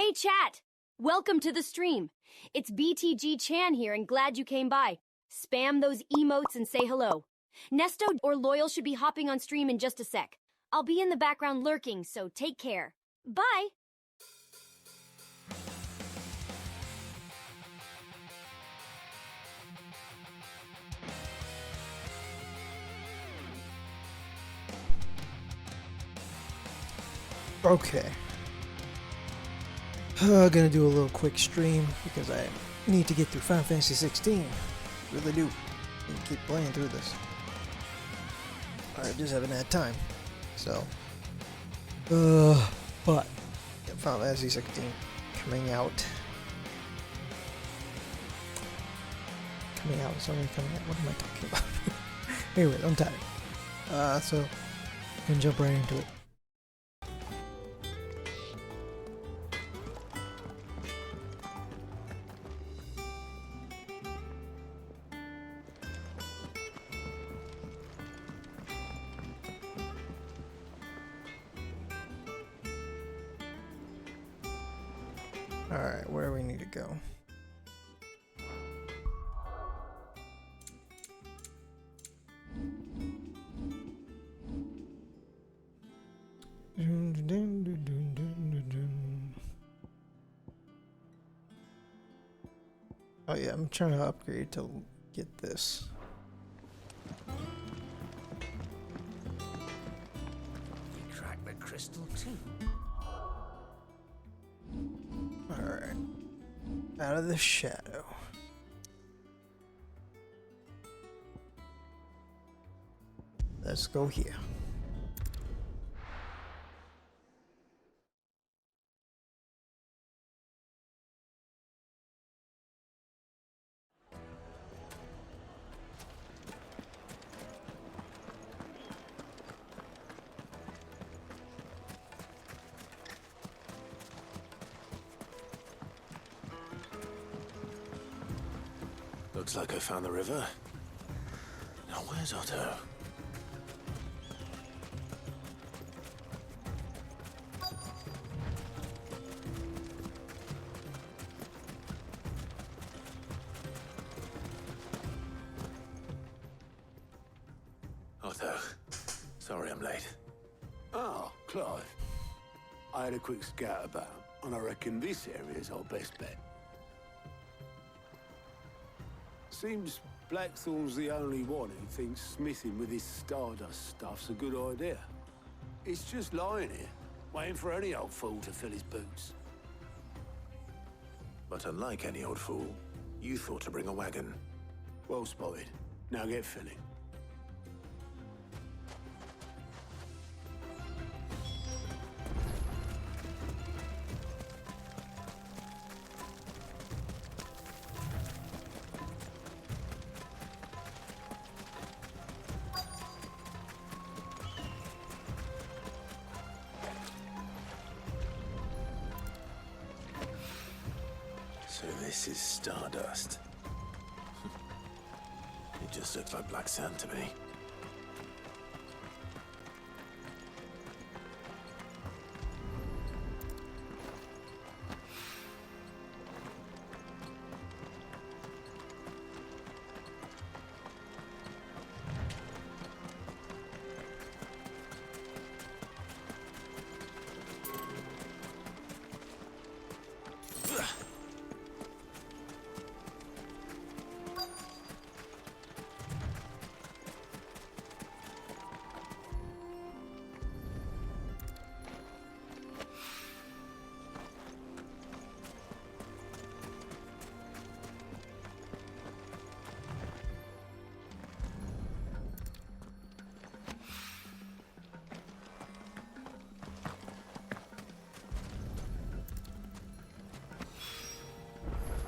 Hey chat! Welcome to the stream. It's BTG Chan here and glad you came by. Spam those emotes and say hello. Nesto or Loyal should be hopping on stream in just a sec. I'll be in the background lurking, so take care. Bye! Okay. Gonna do a little quick stream because I need to get through Final Fantasy 16. Really do. Need to keep playing through this. I just haven't had time. So. But. Yeah, Final Fantasy 16 coming out. It's only coming out. What am I talking about? Anyways, I'm tired. So. Gonna jump right into it. Alright, where do we need to go? Oh yeah, I'm trying to upgrade to get this. We cracked the crystal too. Alright. Out of the shadow. Let's go here. Looks like I found the river. Now where's Otto? Otto, sorry I'm late. Oh, Clive. I had a quick scout about, and I reckon this area's our best bet. Seems Blackthorn's the only one who thinks smithing with his Stardust stuff's a good idea. It's just lying here, waiting for any old fool to fill his boots. But unlike any old fool, you thought to bring a wagon. Well spotted. Now get filling. So this is Stardust. It just looks like black sand to me.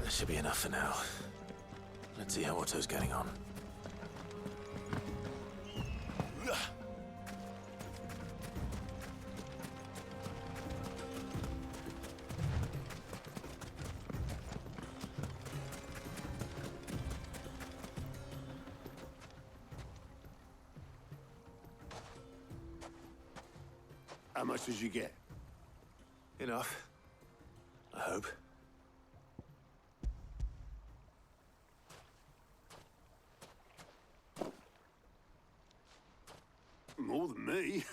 That should be enough for now. Let's see how Otto's getting on. How much did you get? Enough. I hope. More than me.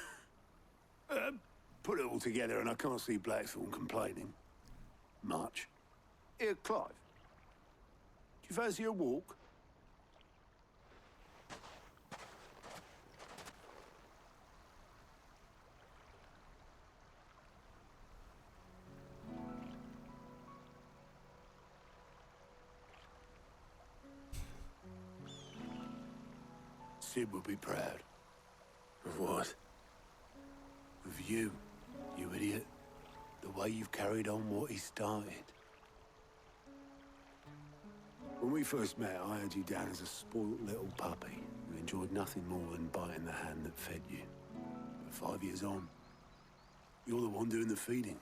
Put it all together and I can't see Blackthorne complaining. Much. Here, Clive. Do you fancy a walk? Sid would be proud. Of what? Of you, you idiot. The way you've carried on what he started. When we first met, I had you down as a spoilt little puppy who enjoyed nothing more than biting the hand that fed you. But 5 years on, you're the one doing the feeding.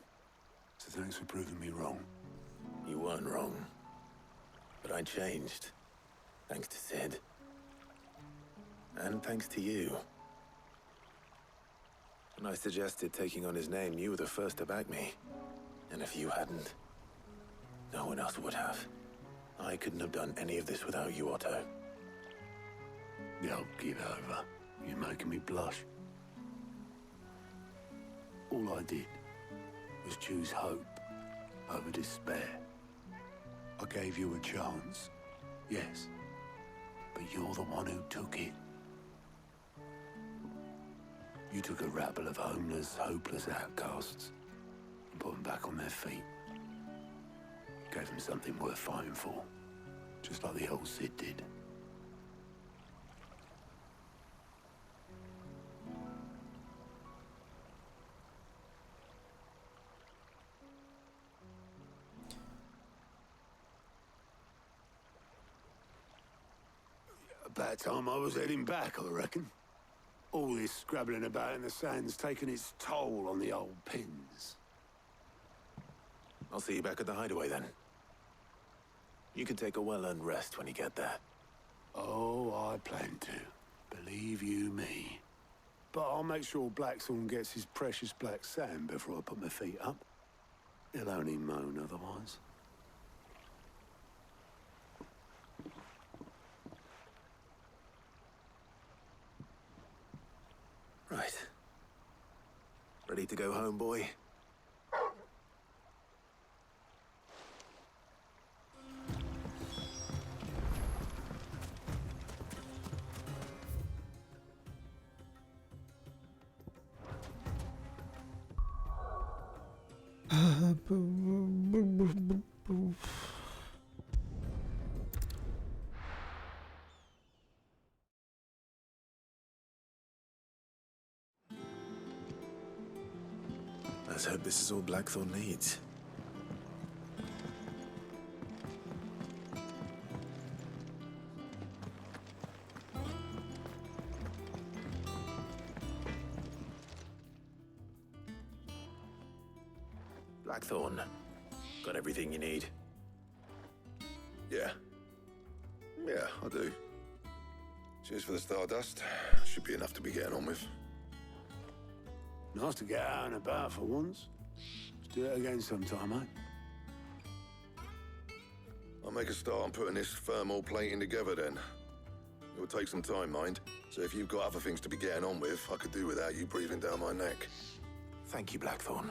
So thanks for proving me wrong. You weren't wrong. But I changed. Thanks to Sid. And thanks to you. When I suggested taking on his name, you were the first to back me. And if you hadn't, no one else would have. I couldn't have done any of this without you, Otto. Yo, give over. You're making me blush. All I did was choose hope over despair. I gave you a chance, yes, but you're the one who took it. You took a rabble of homeless, hopeless outcasts and put them back on their feet. Gave them something worth fighting for, just like the old Sid did. About time I was heading back, I reckon. All this scrabbling about in the sand's taken its toll on the old pins. I'll see you back at the hideaway then. You can take a well-earned rest when you get there. Oh, I plan to. Believe you me. But I'll make sure Blackthorne gets his precious black sand before I put my feet up. He'll only moan otherwise. Right. Ready to go home, boy? Let's hope this is all Blackthorne needs. Blackthorne, got everything you need? Yeah. Yeah, I do. Cheers for the stardust. Should be enough to be getting on with. Nice to get out and about for once. Let's do it again sometime, eh? I'll make a start on putting this thermal plating together then. It will take some time, mind. So if you've got other things to be getting on with, I could do without you breathing down my neck. Thank you, Blackthorne.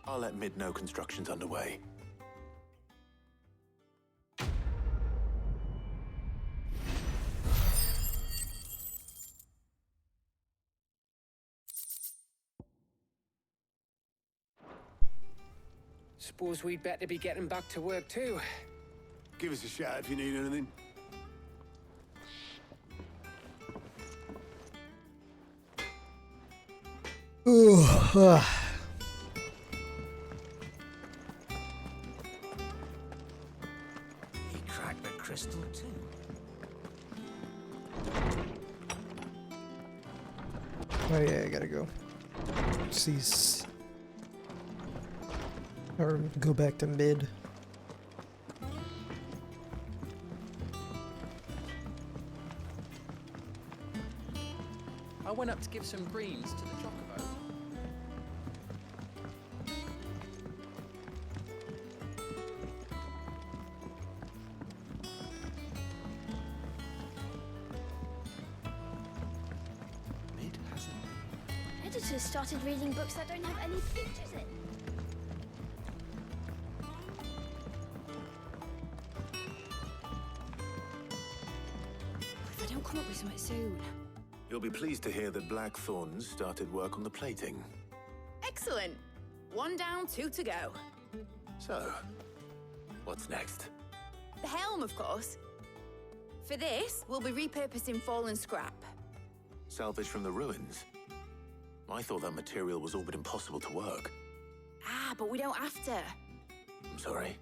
I'll let Mid know construction's underway. Suppose we'd better be getting back to work too. Give us a shout if you need anything. Ooh, He cracked the crystal too. Oh yeah, I gotta go. Cease. Or go back to mid. I went up to give some greens to the chocobo. editors started reading books that don't have any pictures in. If I don't come up with something soon. You'll be pleased to hear that Blackthorn started work on the plating. Excellent. 1 down, 2 to go. So, what's next? The helm, of course. For this, we'll be repurposing fallen scrap. Salvage from the ruins? I thought that material was all but impossible to work. Ah, but we don't have to. I'm sorry.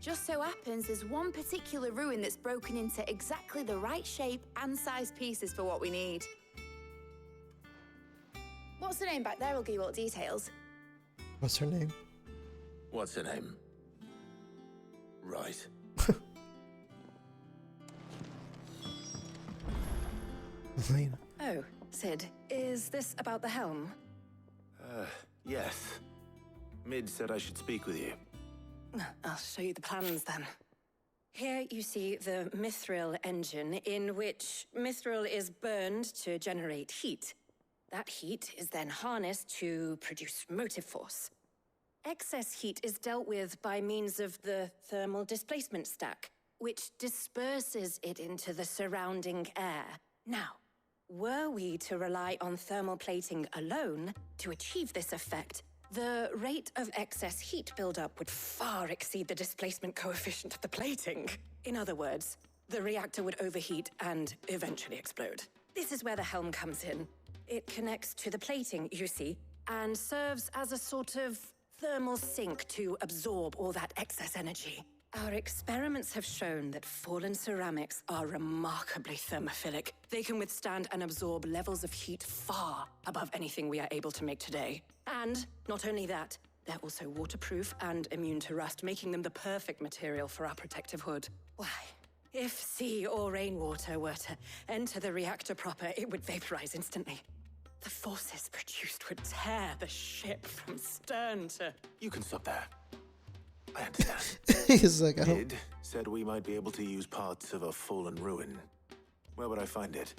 Just so happens there's one particular ruin that's broken into exactly the right shape and size pieces for what we need. What's the name back there? I'll give you all the details. What's her name? What's her name? Right. Elena. Oh, Sid, is this about the helm? Yes. Mid said I should speak with you. I'll show you the plans then. Here you see the mithril engine, in which mithril is burned to generate heat. That heat is then harnessed to produce motive force. Excess heat is dealt with by means of the thermal displacement stack, which disperses it into the surrounding air. Now, were we to rely on thermal plating alone to achieve this effect, the rate of excess heat buildup would far exceed the displacement coefficient of the plating. In other words, the reactor would overheat and eventually explode. This is where the helm comes in. It connects to the plating, you see, and serves as a sort of thermal sink to absorb all that excess energy. Our experiments have shown that fallen ceramics are remarkably thermophilic. They can withstand and absorb levels of heat far above anything we are able to make today. And not only that, they're also waterproof and immune to rust, making them the perfect material for our protective hood. Why, if sea or rainwater were to enter the reactor proper, it would vaporize instantly. The forces produced would tear the ship from stern to... You can stop there. I understand. He's like, I don't... Mid said we might be able to use parts of a fallen ruin. Where would I find it?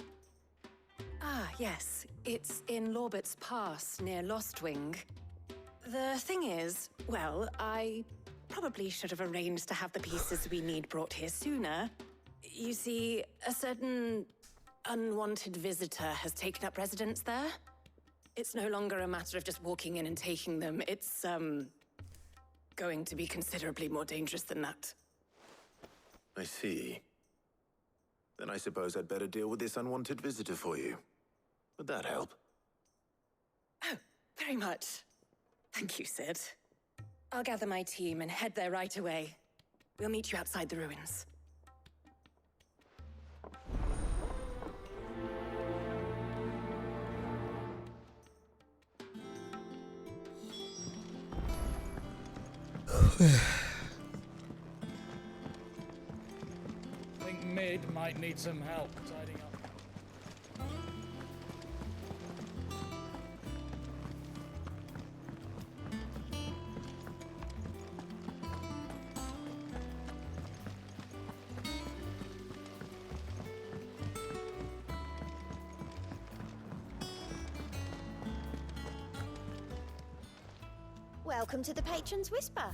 Ah, yes. It's in Lorbert's Pass, near Lostwing. The thing is, well, I probably should have arranged to have the pieces we need brought here sooner. You see, a certain unwanted visitor has taken up residence there. It's no longer a matter of just walking in and taking them. It's, going to be considerably more dangerous than that. I see. Then I suppose I'd better deal with this unwanted visitor for you. Would that help? Oh, very much. Thank you, Sid. I'll gather my team and head there right away. We'll meet you outside the ruins. I think Mid might need some help tidying up. Welcome to the Patron's Whisper.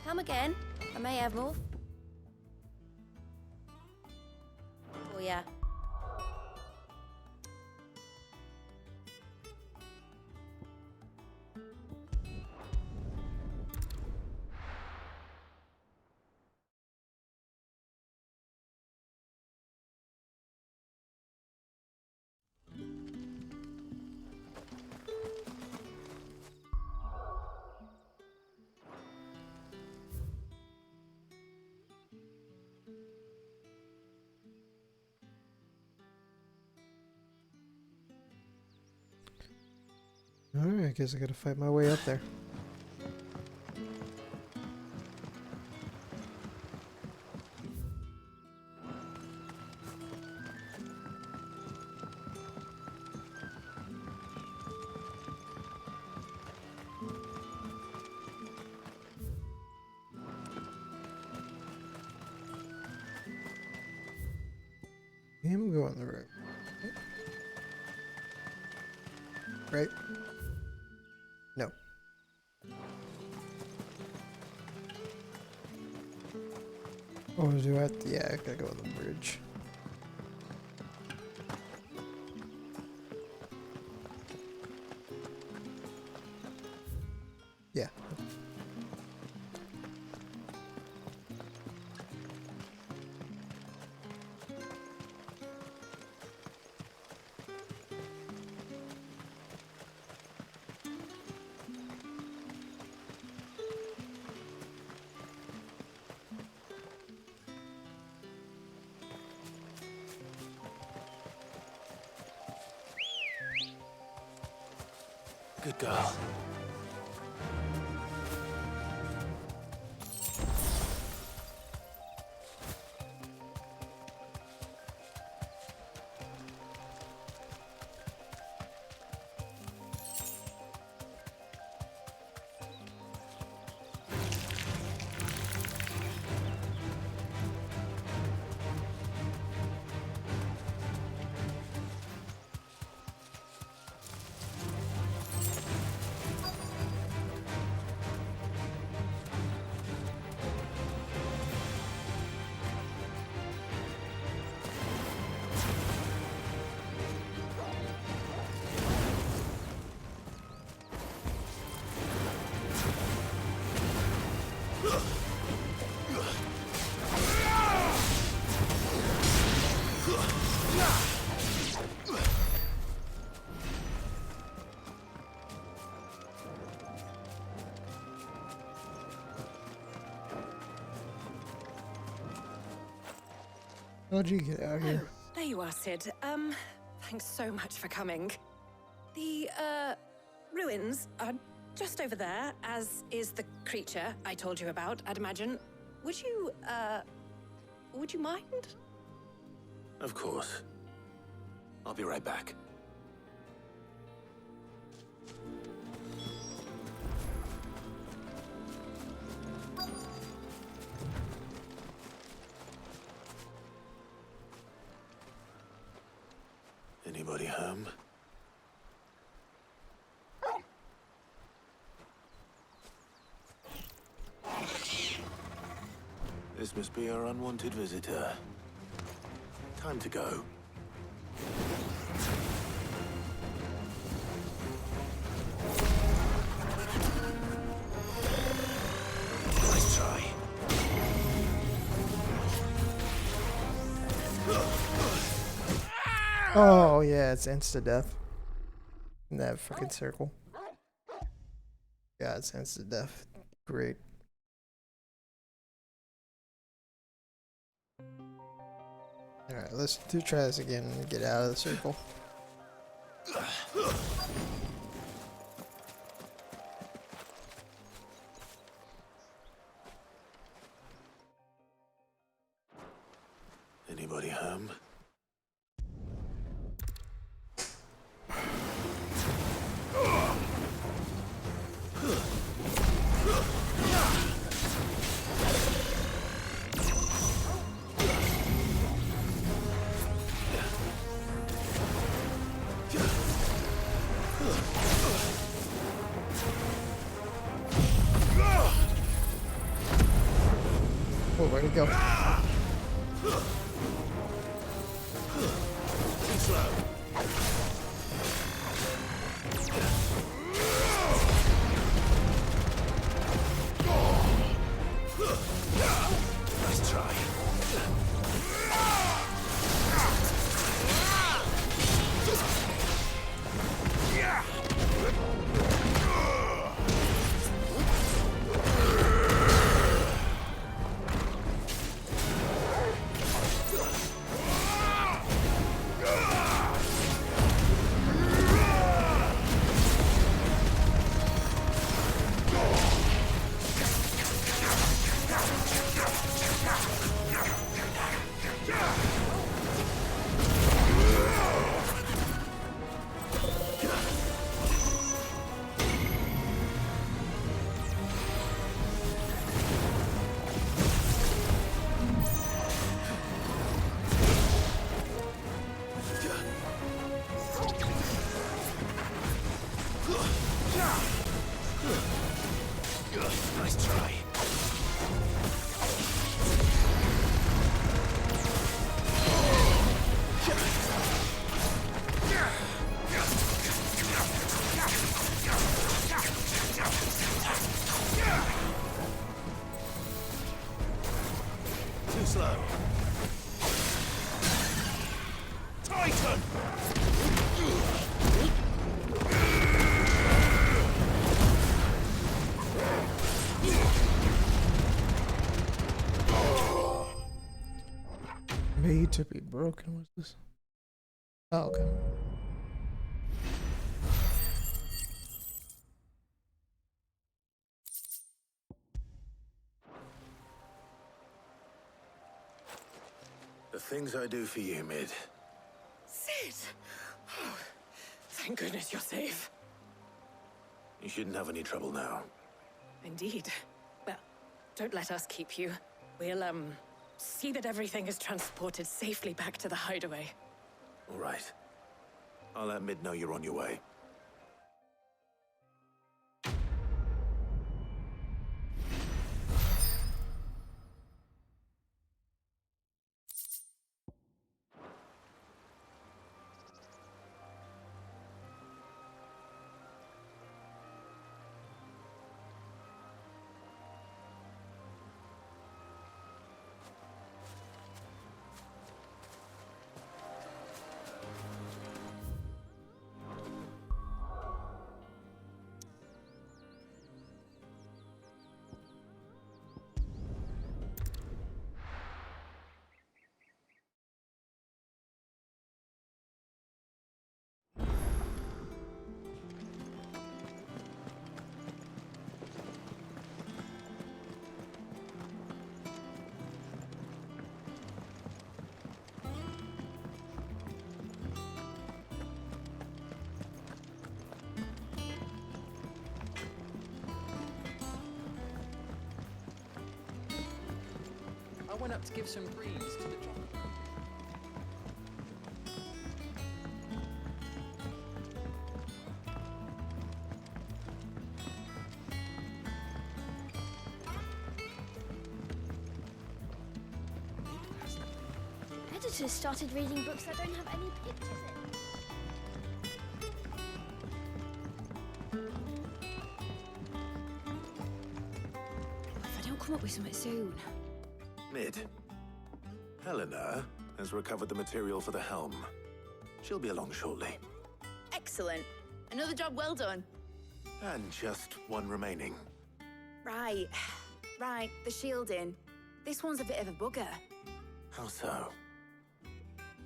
Come again. I may have more. Oh, yeah. Alright, I guess I gotta fight my way up there. I'm going the right way. right? No. Oh, do I? Yeah, I gotta go with the bridge. Yeah. Good girl. How'd you get out here? Oh, there you are, Sid. Thanks so much for coming. The, ruins are just over there, as is the creature I told you about, I'd imagine. Would you mind? Of course. I'll be right back. Anybody home? This must be our unwanted visitor. Time to go. Nice try. Oh, yeah, it's insta-death. In that fucking circle. Yeah, it's insta-death. Great. Alright, let's try this again and get out of the circle. Anybody home? Oh, where'd he go? Nice try. Made to be broken. What's this? Oh, okay. The things I do for you, Mid. Sid! Oh, thank goodness you're safe. You shouldn't have any trouble now. Indeed. Well, don't let us keep you. We'll, see that everything is transported safely back to the hideaway. All right. I'll let Mid know you're on your way. I went up to give some greens to the chocolate. Editors started reading books that don't have any pictures in. If I don't come up with something soon. Mid. Helena has recovered the material for the helm. She'll be along shortly. Excellent. Another job well done. And just one remaining. Right. Right, the shielding. This one's a bit of a bugger. How so?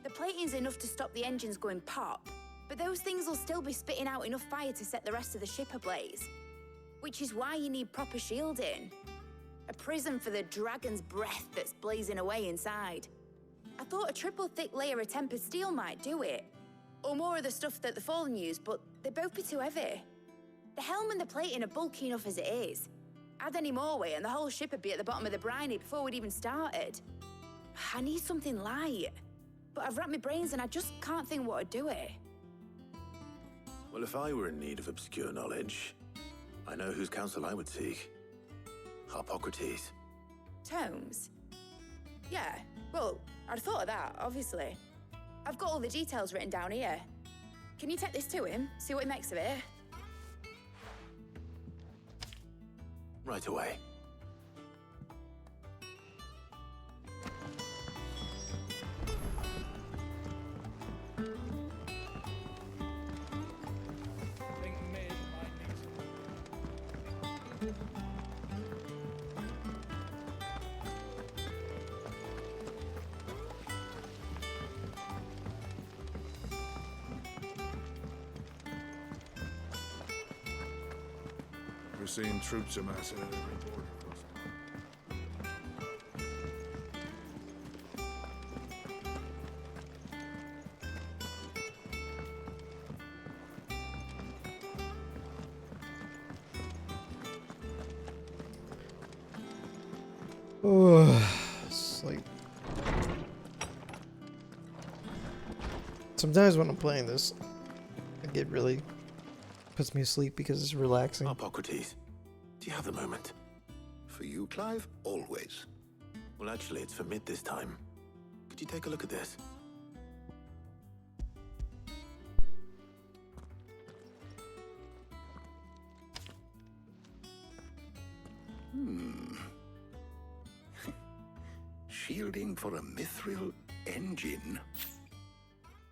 The plating's enough to stop the engines going pop, but those things will still be spitting out enough fire to set the rest of the ship ablaze. Which is why you need proper shielding. A prison for the dragon's breath that's blazing away inside. I thought a triple thick layer of tempered steel might do it. Or more of the stuff that the Fallen use, but they'd both be too heavy. The helm and the plating are bulky enough as it is. Add any more weight and the whole ship would be at the bottom of the briny before we'd even started. I need something light. But I've racked my brains and I just can't think what would do it. Well, if I were in need of obscure knowledge, I know whose counsel I would seek. Harpocrates. Tomes? Yeah, well, I'd thought of that, obviously. I've got all the details written down here. Can you take this to him, see what he makes of it? Right away. I think Mid might need some... We're seeing troops amassing at every border post. Oh, sleep. Sometimes when I'm playing this, I get really puts me to sleep because it's relaxing. Harpocrates, do you have the moment? For you, Clive, always. Well, actually, it's for Mid this time. Could you take a look at this? Shielding for a mithril engine.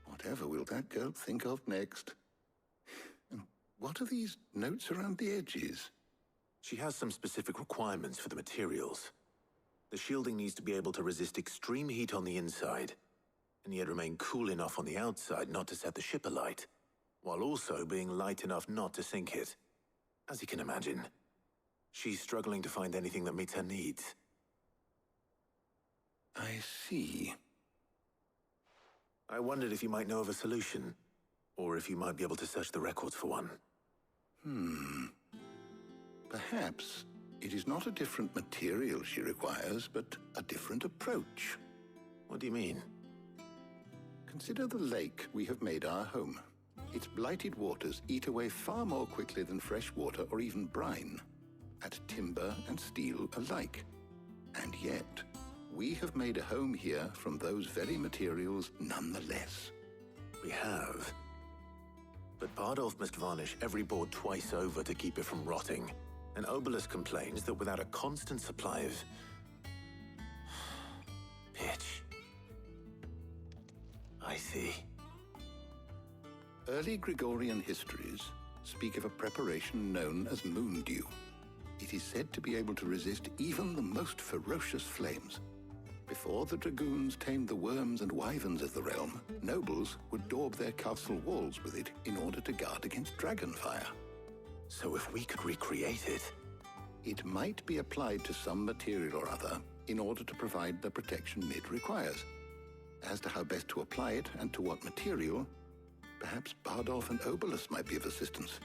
What Whatever will that girl think of next? And what are these notes around the edges? She has some specific requirements for the materials. The shielding needs to be able to resist extreme heat on the inside, and yet remain cool enough on the outside not to set the ship alight, while also being light enough not to sink it. As you can imagine, she's struggling to find anything that meets her needs. I see. I wondered if you might know of a solution, or if you might be able to search the records for one. Perhaps it is not a different material she requires, but a different approach. What do you mean? Consider the lake we have made our home. Its blighted waters eat away far more quickly than fresh water or even brine, at timber and steel alike. And yet, we have made a home here from those very materials nonetheless. We have. But Bardolph must varnish every board twice over to keep it from rotting. And Obelus complains that without a constant supply of pitch. I see. Early Gregorian histories speak of a preparation known as moondew. It is said to be able to resist even the most ferocious flames. Before the dragoons tamed the worms and wyverns of the realm, nobles would daub their castle walls with it in order to guard against dragonfire. So if we could recreate it... It might be applied to some material or other in order to provide the protection Mid requires. As to how best to apply it and to what material, perhaps Bardolph and Obelus might be of assistance.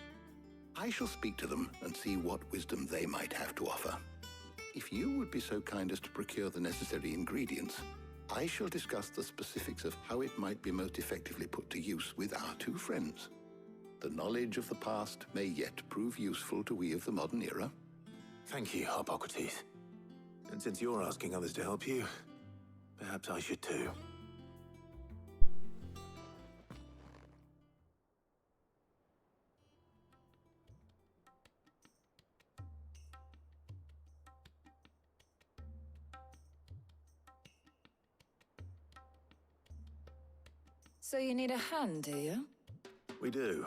I shall speak to them and see what wisdom they might have to offer. If you would be so kind as to procure the necessary ingredients, I shall discuss the specifics of how it might be most effectively put to use with our two friends. The knowledge of the past may yet prove useful to we of the modern era. Thank you, Harpocrates. And since you're asking others to help you, perhaps I should too. So you need a hand, do you? We do.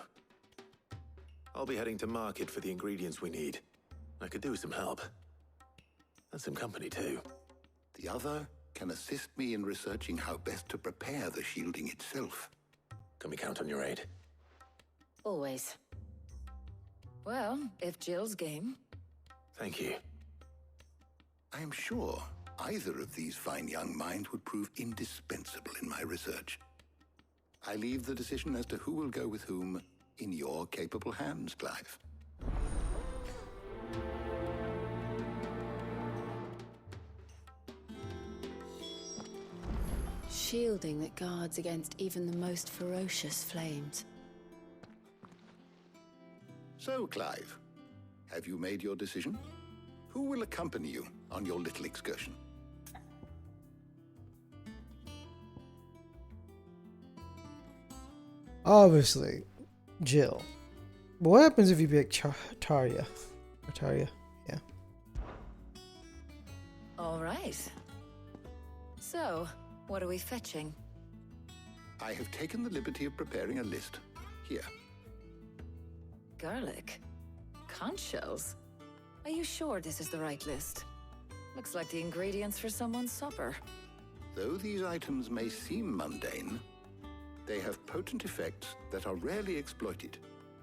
I'll be heading to market for the ingredients we need. I could do with some help. And some company, too. The other can assist me in researching how best to prepare the shielding itself. Can we count on your aid? Always. Well, if Jill's game. Thank you. I am sure either of these fine young minds would prove indispensable in my research. I leave the decision as to who will go with whom in your capable hands, Clive. Shielding that guards against even the most ferocious flames. So, Clive, have you made your decision? Who will accompany you on your little excursion? Obviously, Jill. But what happens if you pick Tarja? Or Tarja, yeah. All right. So, what are we fetching? I have taken the liberty of preparing a list. Here. Garlic? Conch shells? Are you sure this is the right list? Looks like the ingredients for someone's supper. Though these items may seem mundane, they have potent effects that are rarely exploited,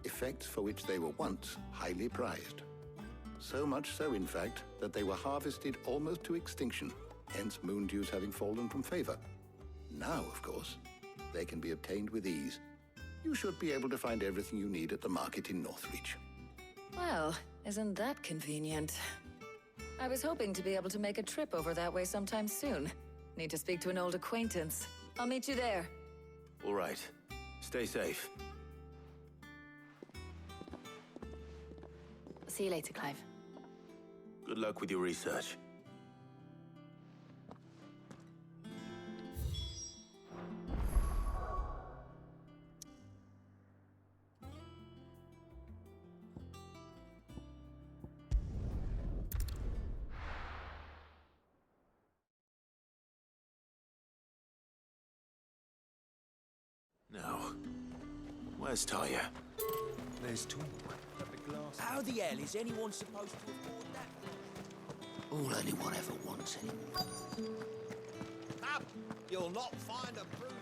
effects for which they were once highly prized. So much so, in fact, that they were harvested almost to extinction, hence moondews having fallen from favor. Now, of course, they can be obtained with ease. You should be able to find everything you need at the market in Northreach. Well, isn't that convenient? I was hoping to be able to make a trip over that way sometime soon. Need to speak to an old acquaintance. I'll meet you there. All right. Stay safe. See you later, Clive. Good luck with your research. Now, where's Talia? There's talk. How the hell is anyone supposed to afford that? All anyone ever wants anymore. Up! You'll not find a bruised...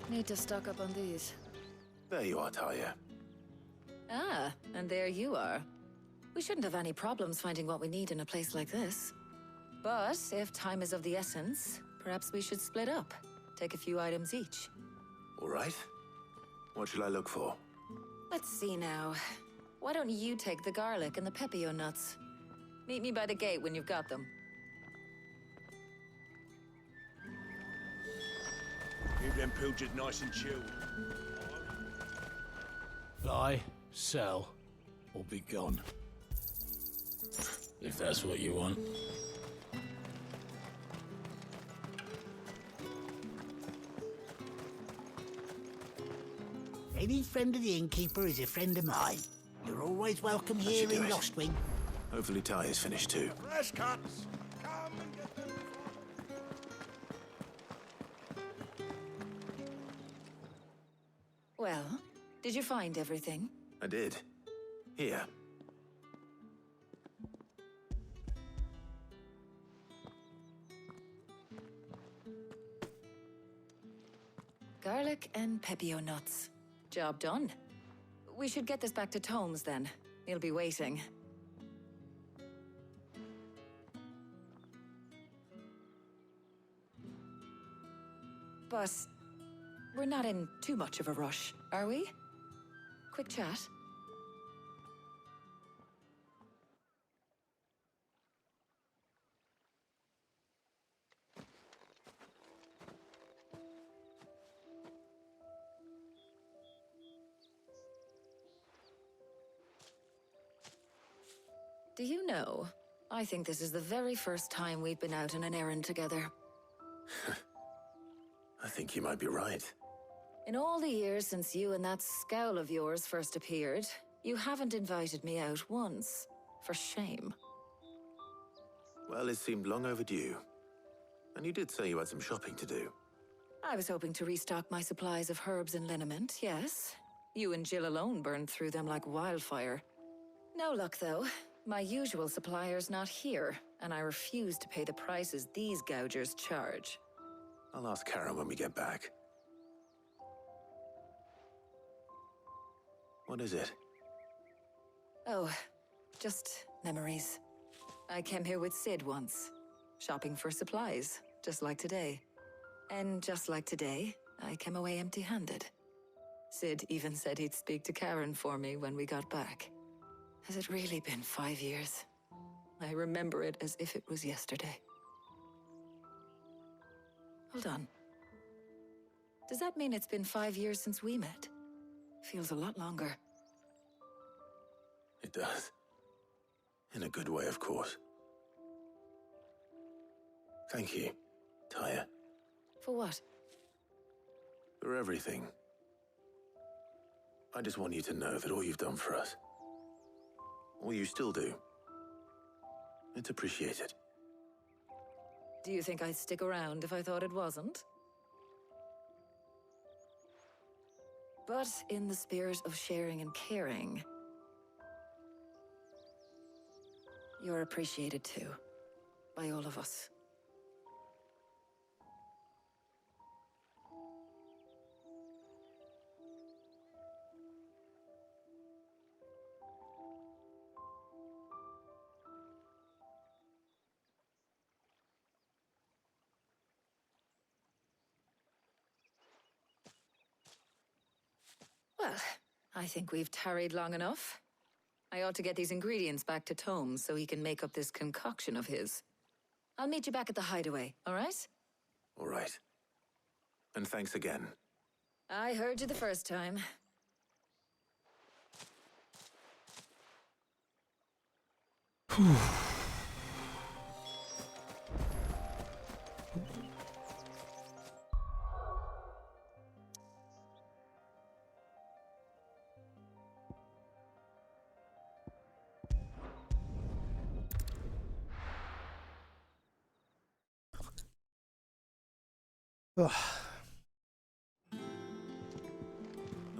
Need to stock up on these. There you are, Talia. Ah, and there you are. We shouldn't have any problems finding what we need in a place like this. But if time is of the essence, perhaps we should split up. Take a few items each. All right. What shall I look for? Let's see now. Why don't you take the garlic and the pepio nuts? Meet me by the gate when you've got them. Keep them pilchards nice and chilled. Buy, sell, or be gone. If that's what you want. Any friend of the innkeeper is a friend of mine. You're always welcome here in Lostwing. Hopefully Talia's finished too. Fresh cuts! Come and get them. Well, did you find everything? I did. Here. Garlic and pepio nuts. Job done. We should get this back to Tomes then. He'll be waiting. But we're not in too much of a rush, are we? Quick chat. Do you know, I think this is the very first time we've been out on an errand together. I think you might be right. In all the years since you and that scowl of yours first appeared, you haven't invited me out once. For shame. Well, it seemed long overdue. And you did say you had some shopping to do. I was hoping to restock my supplies of herbs and liniment, yes. You and Jill alone burned through them like wildfire. No luck, though. My usual supplier's not here, and I refuse to pay the prices these gougers charge. I'll ask Karen when we get back. What is it? Oh, just memories. I came here with Sid once, shopping for supplies, just like today. And just like today, I came away empty-handed. Sid even said he'd speak to Karen for me when we got back. Has it really been 5 years? I remember it as if it was yesterday. Hold on. Does that mean it's been 5 years since we met? Feels a lot longer. It does. In a good way, of course. Thank you, Taya. For what? For everything. I just want you to know that all you've done for us, all you still do, it's appreciated. Do you think I'd stick around if I thought it wasn't? But in the spirit of sharing and caring, you're appreciated too, by all of us. Well, I think we've tarried long enough. I ought to get these ingredients back to Tomes so he can make up this concoction of his. I'll meet you back at the hideaway, all right? All right. And thanks again. I heard you the first time. Ugh.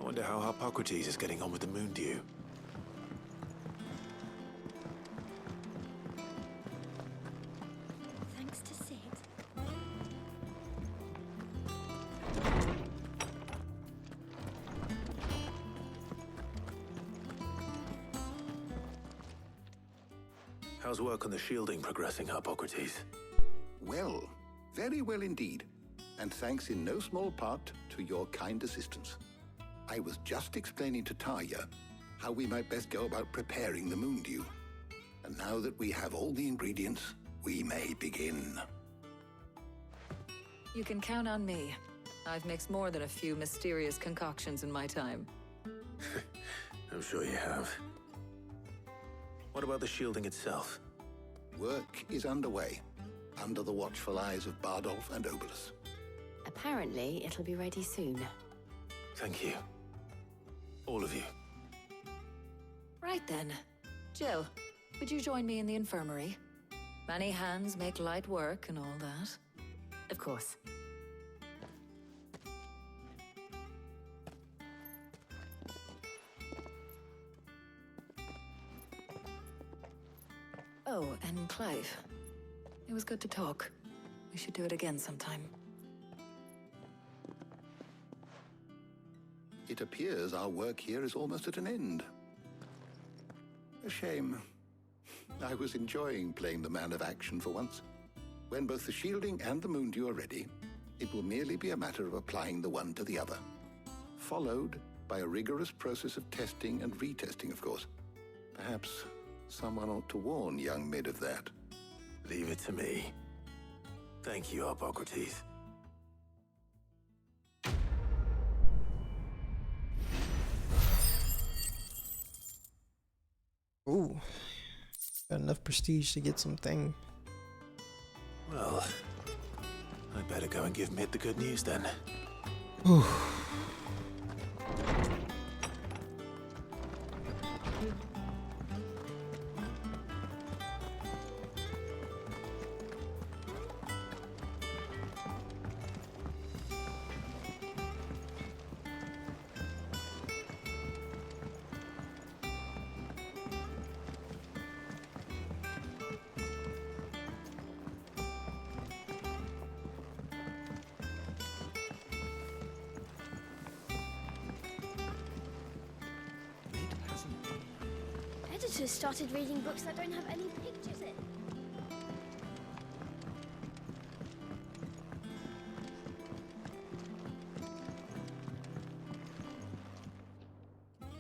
wonder how Harpocrates is getting on with the Moondew. Thanks to Sid. How's work on the shielding progressing, Harpocrates? Well, very well indeed. And thanks in no small part to your kind assistance. I was just explaining to Tarja how we might best go about preparing the Moondew. And now that we have all the ingredients, we may begin. You can count on me. I've mixed more than a few mysterious concoctions in my time. I'm sure you have. What about the shielding itself? Work is underway, under the watchful eyes of Bardolph and Obolus. Apparently, it'll be ready soon. Thank you. All of you. Right then. Jill, would you join me in the infirmary? Many hands make light work and all that. Of course. Oh, and Clive. It was good to talk. We should do it again sometime. It appears our work here is almost at an end. A shame. I was enjoying playing the man of action for once. When both the shielding and the Moondew are ready, it will merely be a matter of applying the one to the other. Followed by a rigorous process of testing and retesting, of course. Perhaps someone ought to warn young Mid of that. Leave it to me. Thank you, Harpocrates. Ooh. Got enough prestige to get something. Well, I better go and give Mid the good news then. Ooh. Editors started reading books that don't have any pictures in.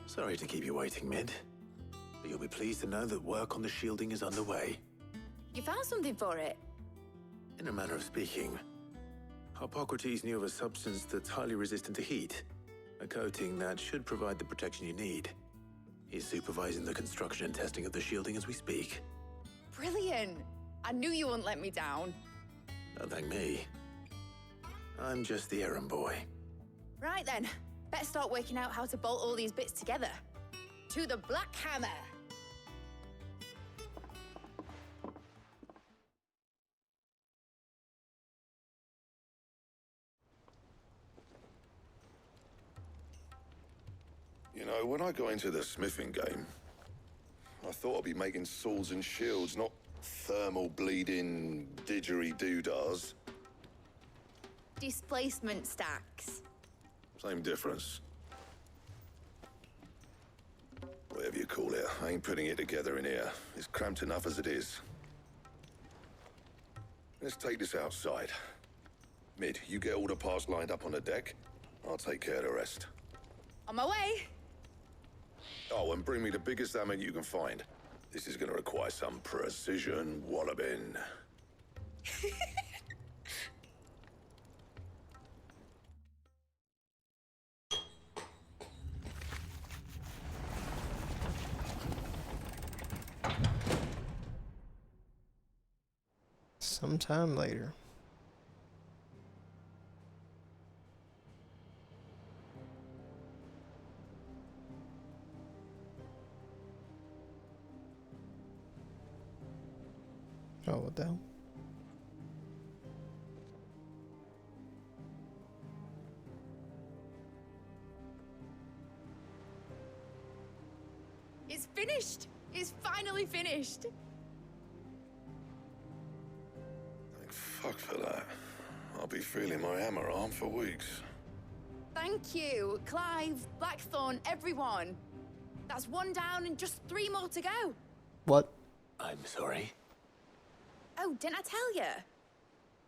Sorry to keep you waiting, Mid. But you'll be pleased to know that work on the shielding is underway. You found something for it? In a manner of speaking, Harpocrates knew of a substance that's highly resistant to heat. A coating that should provide the protection you need. He's supervising the construction and testing of the shielding as we speak. Brilliant! I knew you wouldn't let me down. Don't thank me. I'm just the errand boy. Right then, better start working out how to bolt all these bits together. To the Black Hammer! You know, when I got into the smithing game, I thought I'd be making swords and shields, not thermal bleeding didgeridoo-dahs. Displacement stacks. Same difference. Whatever you call it, I ain't putting it together in here. It's cramped enough as it is. Let's take this outside. Mid, you get all the parts lined up on the deck. I'll take care of the rest. On my way! Oh, and bring me the biggest hammer you can find. This is gonna require some precision walloping. Sometime later. Oh, what the hell? finished! It's finally finished! Thank fuck for that. I'll be feeling my hammer arm for weeks. Thank you, Clive, Blackthorn, everyone. That's one down and just 3 more to go. What? I'm sorry. Oh, didn't I tell you?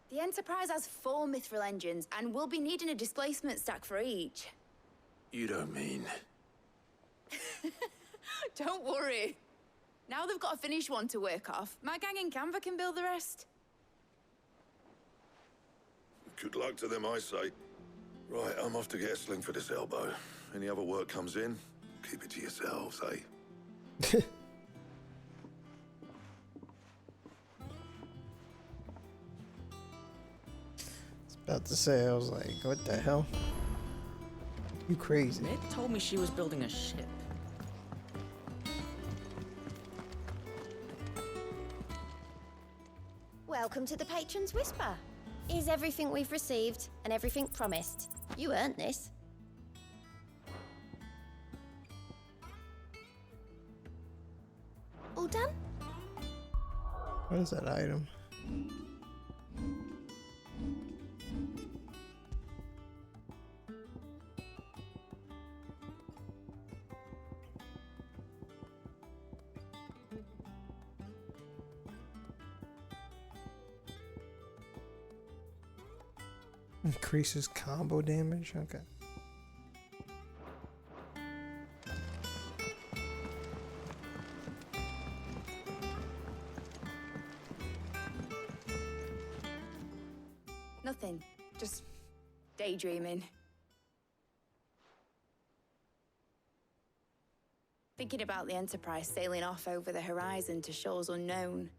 The Enterprise has 4 mithril engines, and we'll be needing a displacement stack for each. You don't mean... Don't worry. Now they've got a finished one to work off, my gang in Canva can build the rest. Good luck to them, I say. Right, I'm off to get a sling for this elbow. Any other work comes in, keep it to yourselves, eh? About to say, I was like, what the hell? You crazy. Mid told me she was building a ship. Welcome to the Patron's Whisper. Here's everything we've received and everything promised. You earned this. All done? What is that item? Increases combo damage? Okay. Nothing. Just daydreaming. Thinking about the Enterprise sailing off over the horizon to shores unknown.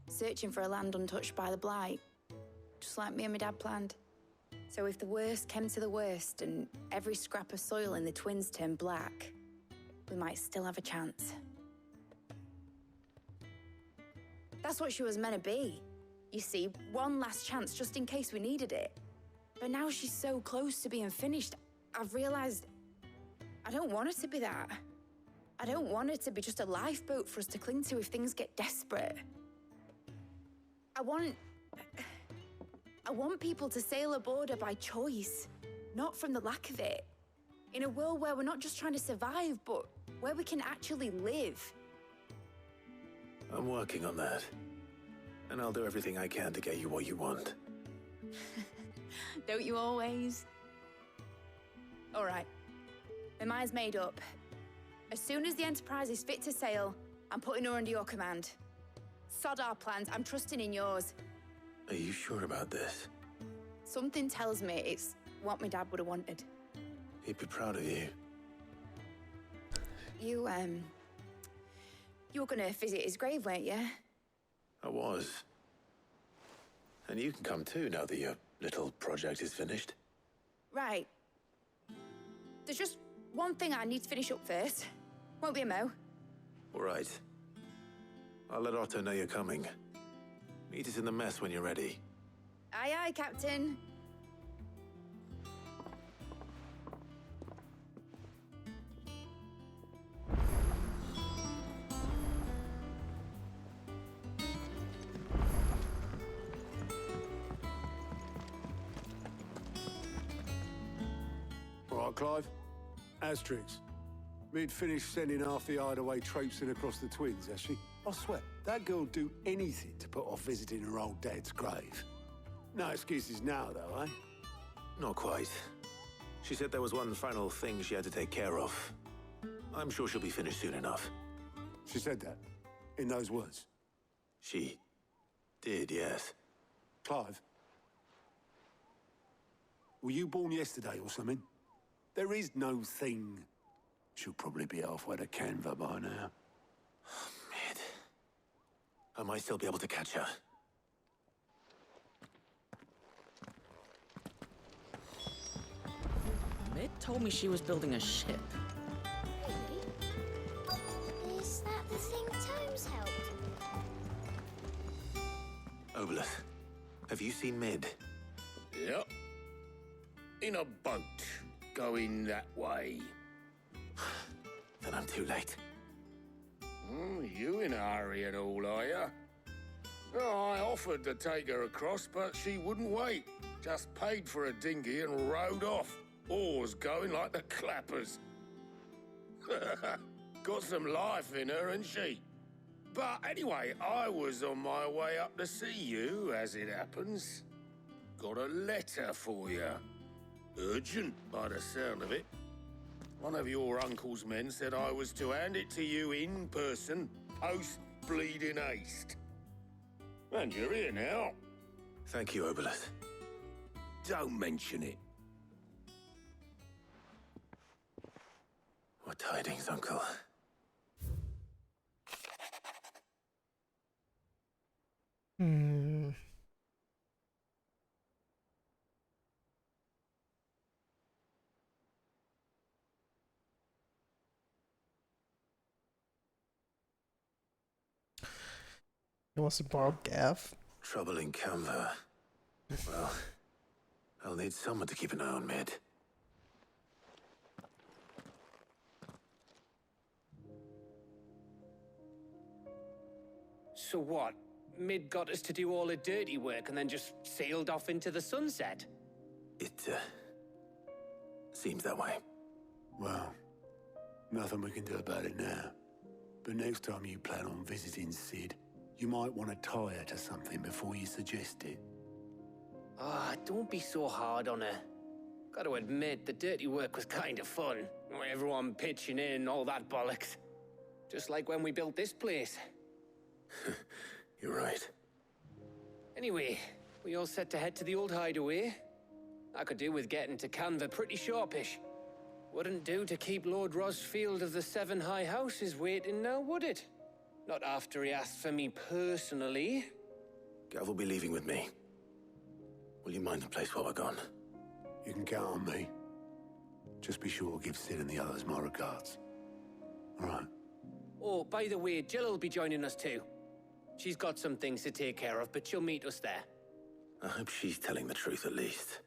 Searching for a land untouched by the Blight. Just like me and my dad planned. So if the worst came to the worst and every scrap of soil in the Twins turned black, we might still have a chance. That's what she was meant to be. You see, one last chance just in case we needed it. But now she's so close to being finished, I've realized I don't want her to be that. I don't want her to be just a lifeboat for us to cling to if things get desperate. I want people to sail aboard her by choice, not from the lack of it. In a world where we're not just trying to survive, but where we can actually live. I'm working on that. And I'll do everything I can to get you what you want. Don't you always? All right. My mind's made up. As soon as the Enterprise is fit to sail, I'm putting her under your command. Sod our plans, I'm trusting in yours. Are you sure about this? Something tells me it's what my dad would have wanted. He'd be proud of you. You were gonna visit his grave, weren't you? I was. And you can come too now that your little project is finished. Right. There's just one thing I need to finish up first. Won't be a mo. All right. I'll let Otto know you're coming. Meet us in the mess when you're ready. Aye, aye, Captain. All right, Clive. Asterix. Mid finished sending half the hideaway traipsing across the Twins, has she? I swear, that girl'd do anything to put off visiting her old dad's grave. No excuses now, though, eh? Not quite. She said there was one final thing she had to take care of. I'm sure she'll be finished soon enough. She said that? In those words? She did, yes. Clive? Were you born yesterday or something? There is no thing. She'll probably be halfway to Canva by now. Mid. I might still be able to catch her. Mid told me she was building a ship. Really? Is that the thing Tomes helped? Obolus, have you seen Mid? Yep. In a boat, going that way. Then I'm too late. You in a hurry and all, are ya? Oh, I offered to take her across, but she wouldn't wait. Just paid for a dinghy and rowed off. Oars going like the clappers. Got some life in her, ain't she? But anyway, I was on my way up to see you, as it happens. Got a letter for you. Urgent, by the sound of it. One of your uncle's men said I was to hand it to you in person, post-bleeding haste. And you're here now. Thank you, Obolus. Don't mention it. What tidings, Uncle? He wants to borrow Gaff. Trouble in Canva. Well, I'll need someone to keep an eye on Mid. So what? Mid got us to do all the dirty work and then just sailed off into the sunset? It, seems that way. Well, nothing we can do about it now. But next time you plan on visiting Sid, you might want to tie her to something before you suggest it. Ah, don't be so hard on her. Got to admit, the dirty work was kind of fun. Everyone pitching in, all that bollocks. Just like when we built this place. You're right. Anyway, we all set to head to the old hideaway. I could do with getting to Canva pretty sharpish. Wouldn't do to keep Lord Rosfield of the Seven High Houses waiting now, would it? Not after he asked for me personally. Gav will be leaving with me. Will you mind the place while we're gone? You can count on me. Just be sure to give Sid and the others my regards. All right. Oh, by the way, Jill will be joining us too. She's got some things to take care of, but she'll meet us there. I hope she's telling the truth at least.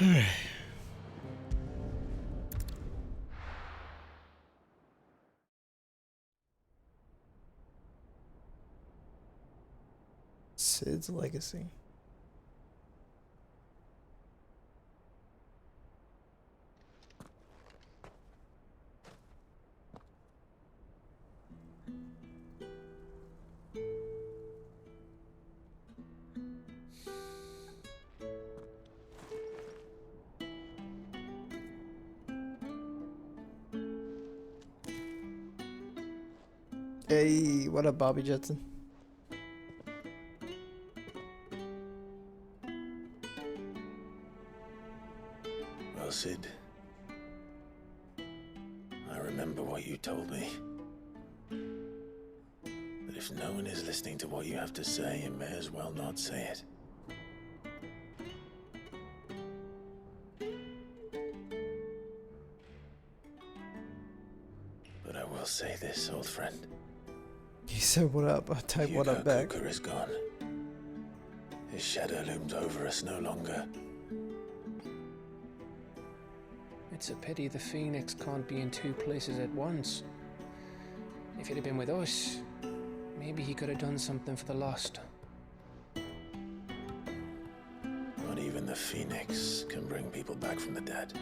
Alright. Sid's legacy. Hey, what up, Bobby Jetson? Well, Sid, I remember what you told me. That if no one is listening to what you have to say, you may as well not say it. But I will say this, old friend. He said what up, I type what up back. Cooker is gone. His shadow looms over us no longer. It's a pity the Phoenix can't be in two places at once. If he'd have been with us, maybe he could have done something for the lost. Not even the Phoenix can bring people back from the dead.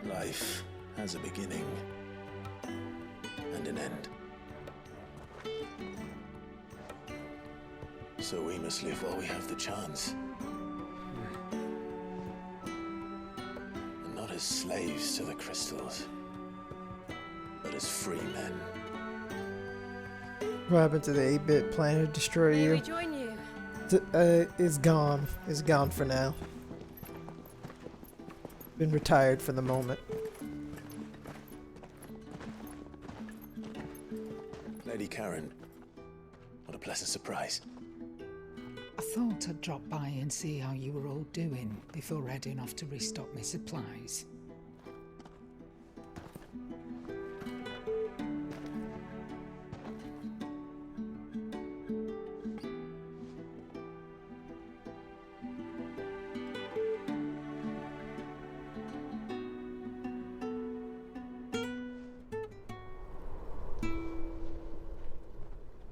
Life has a beginning and an end. So we must live while we have the chance. And not as slaves to the crystals, but as free men. What happened to the 8-bit plan to destroy May you? we join you? It's gone. It's gone for now. Been retired for the moment. Lady Karen, what a pleasant surprise. I thought I'd drop by and see how you were all doing before heading off to restock my supplies.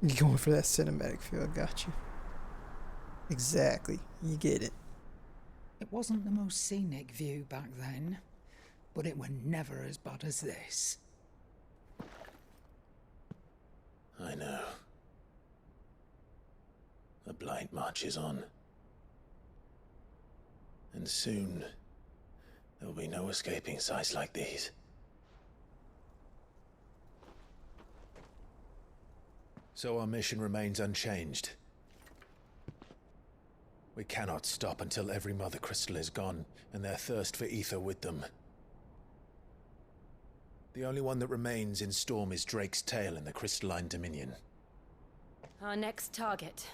You going for that cinematic feel? I got you. Exactly. You get it. It wasn't the most scenic view back then, but it were never as bad as this. I know. The Blight marches on. And soon, there will be no escaping sights like these. So our mission remains unchanged. We cannot stop until every Mother Crystal is gone, and their thirst for ether with them. The only one that remains in Storm is Drake's Tail in the Crystalline Dominion. Our next target.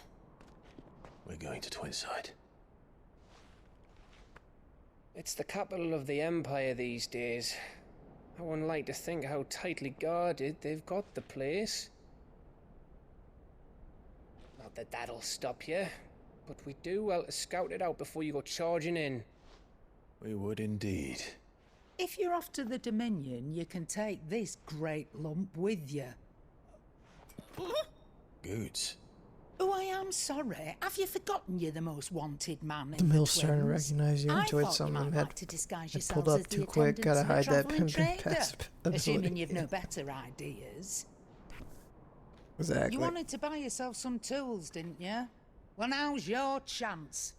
We're going to Twinside. It's the capital of the Empire these days. I wouldn't like to think how tightly guarded they've got the place. Not that that'll stop you, but we do well to scout it out before you go charging in. We would indeed. If you're off to the Dominion, you can take this great lump with you. Goods. Oh, I am sorry. Have you forgotten you're the most wanted man in The mill's starting to Twins? recognize you. I Into it. thought Some you of them might had like to disguise had pulled yourselves up as the too quick. Gotta attendants hide of a that travelling pimping trader, passive assuming ability. you've no better ideas. Exactly. You wanted to buy yourself some tools, didn't you? Well, now's your chance.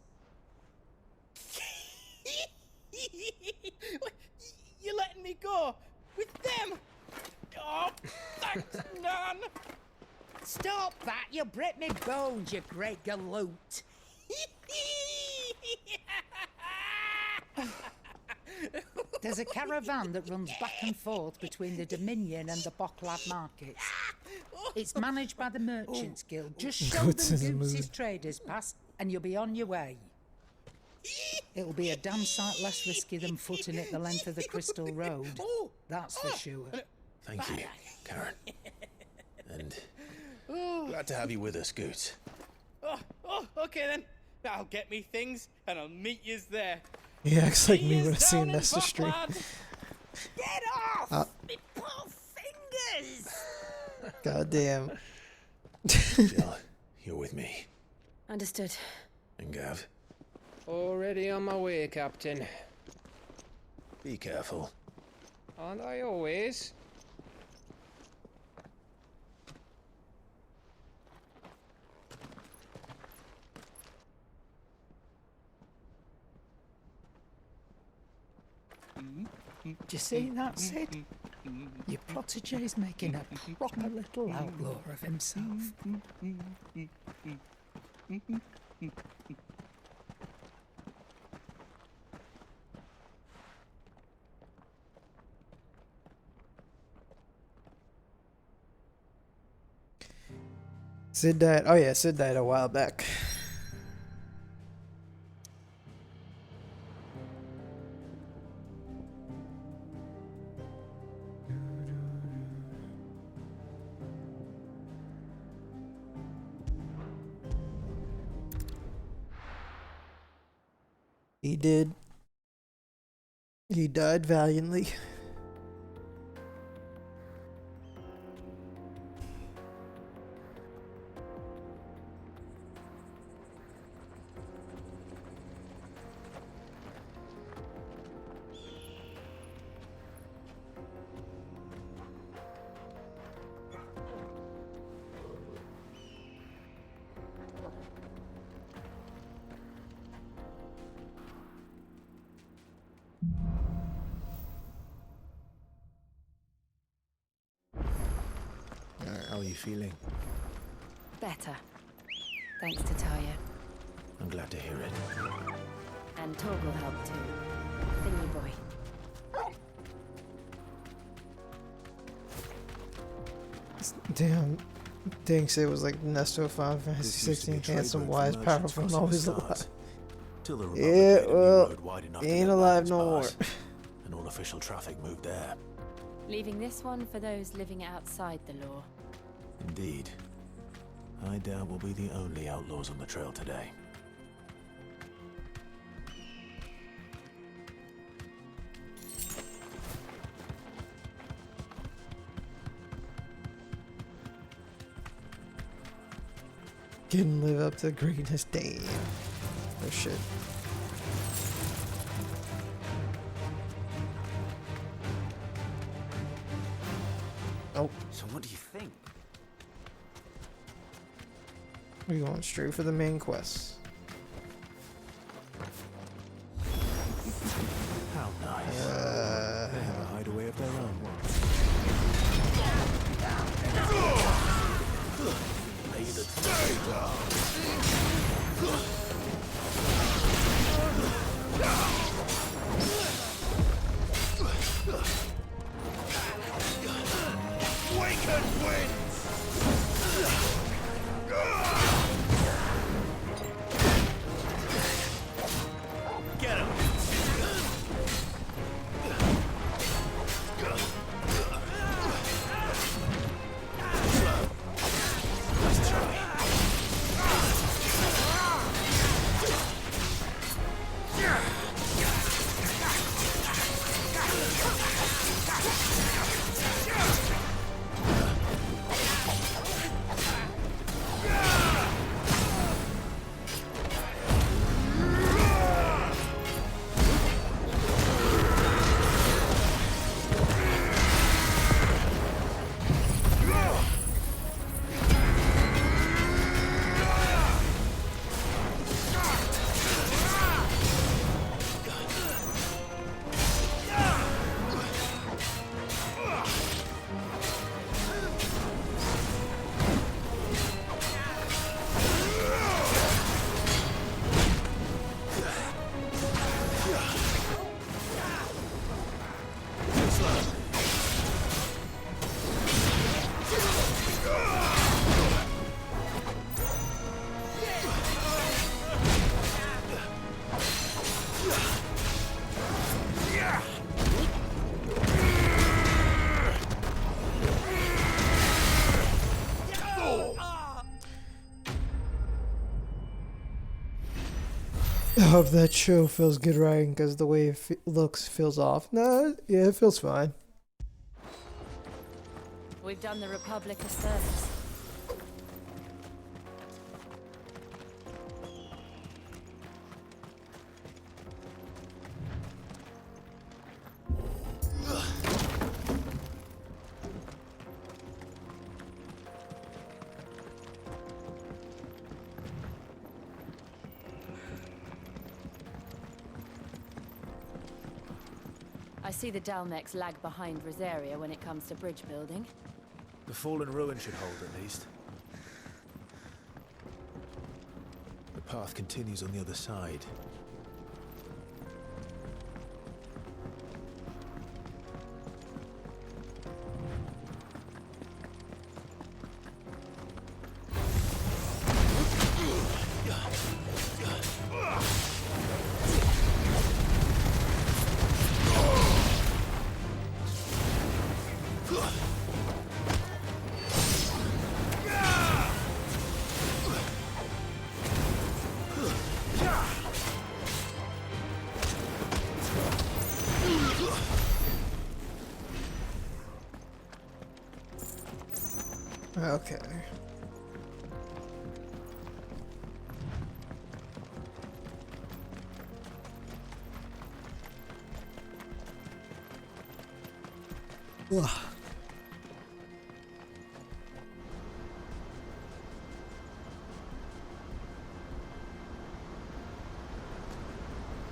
You're letting me go with them? Oh, thanks, Nan. Stop that! You break me bones, you great galoot. There's a caravan that runs back and forth between the Dominion and the Bocklad markets. It's managed by the Merchants Guild. Just show them Goods in the Goots' movie. traders pass and you'll be on your way. It'll be a damn sight less risky than footing it the length of the Crystal Road. That's for sure. Thank you, Karen. And glad to have you with us, Goots. Okay then. I'll get me things and I'll meet yous there. He acts like me See when I yous see down a in Nesta stream. Bocklad. Get off! Uh, Me poor fingers! Goddamn. Jill, you're with me. Understood. And Gav, Already on my way, Captain. be careful. Aren't I always? Do you see that, Sid? Your protege's making a proper little outlaw of himself. Sid died. Oh yeah, Sid died a while back. He did. He died valiantly. How are you feeling? Better. Thanks to Taya. I'm glad to hear it. And Torgal helped too. The new boy. Damn. Dang, Sid was like Nesto Final This Fantasy used to be a 16, trade handsome, route for wise, merchants powerful, and crossing the always stars, alive. Till the Republic Yeah, made a new well, road wide enough to ain't let alive wagons no more. pass, and all official traffic moved there. Leaving this one for those living outside the law. Indeed. I doubt we'll be the only outlaws on the trail today. freaking live up to greatness. Damn. Oh shit. Oh. So what do you think? We're going straight for the main quest. How nice. They have a hideaway of their own. Lay the Waken winds! Get him! Let's try. I hope that show feels good writing because the way it looks feels off. No, yeah, it feels fine. We've done the Republic a service. I see the Dalmex lag behind Rosaria when it comes to bridge building. The fallen ruin should hold at least. The path continues on the other side. Okay. Ugh.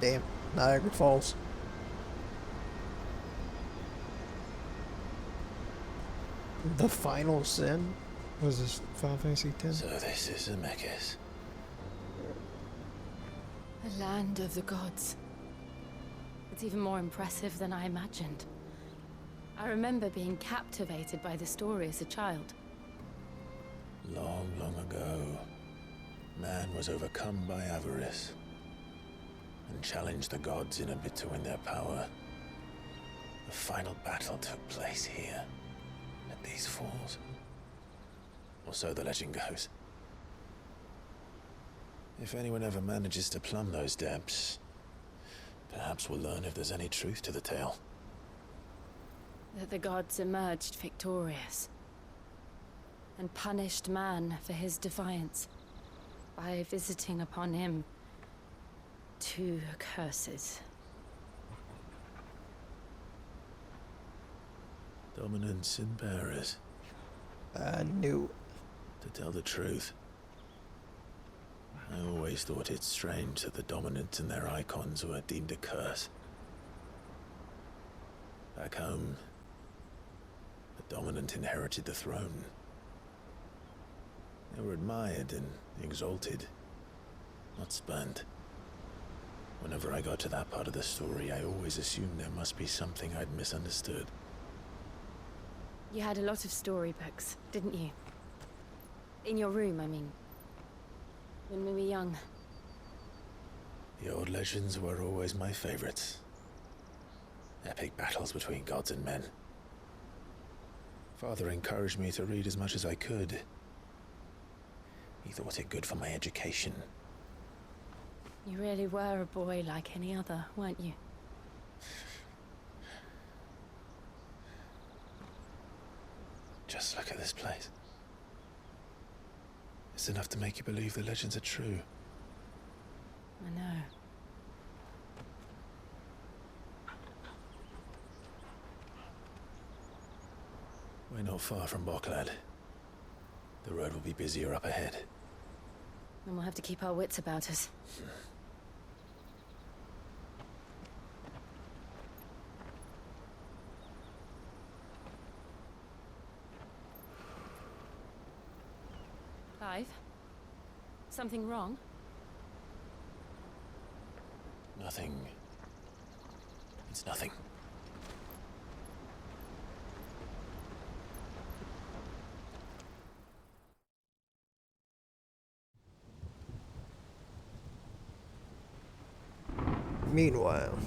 Damn, Niagara Falls. The final sin? Was this Final Fantasy X? So this is Zemeckis. The land of the gods. It's even more impressive than I imagined. I remember being captivated by the story as a child. Long, long ago, man was overcome by avarice and challenged the gods in a bid to win their power. The final battle took place here, at these falls. Or so the legend goes. If anyone ever manages to plumb those depths, perhaps we'll learn if there's any truth to the tale. That the gods emerged victorious and punished man for his defiance. by visiting upon him 2 curses. Dominance and bearers. I knew. To tell the truth, I always thought it strange that the dominant and their icons were deemed a curse. Back home, the dominant inherited the throne. They were admired and exalted, not spurned. Whenever I got to that part of the story, I always assumed there must be something I'd misunderstood. You had a lot of storybooks, didn't you? In your room, I mean. When we were young. The old legends were always my favorites. Epic battles between gods and men. Father encouraged me to read as much as I could. He thought it good for my education. You really were a boy like any other, weren't you? Just look at this place. It's enough to make you believe the legends are true. I know. We're not far from Boklad. The road will be busier up ahead. And we'll have to keep our wits about us. Clive? Something wrong? Nothing. It's nothing. Meanwhile,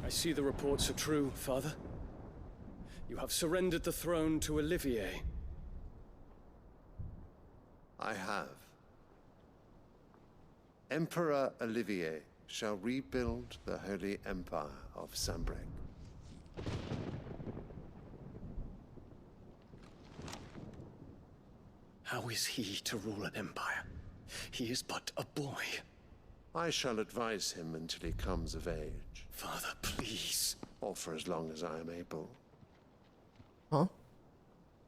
I see the reports are true, Father. You have surrendered the throne to Olivier. I have. Emperor Olivier shall rebuild the Holy Empire of Sanbreque. How is he to rule an empire? He is but a boy. I shall advise him until he comes of age. Father, please. Or for as long as I am able. Huh?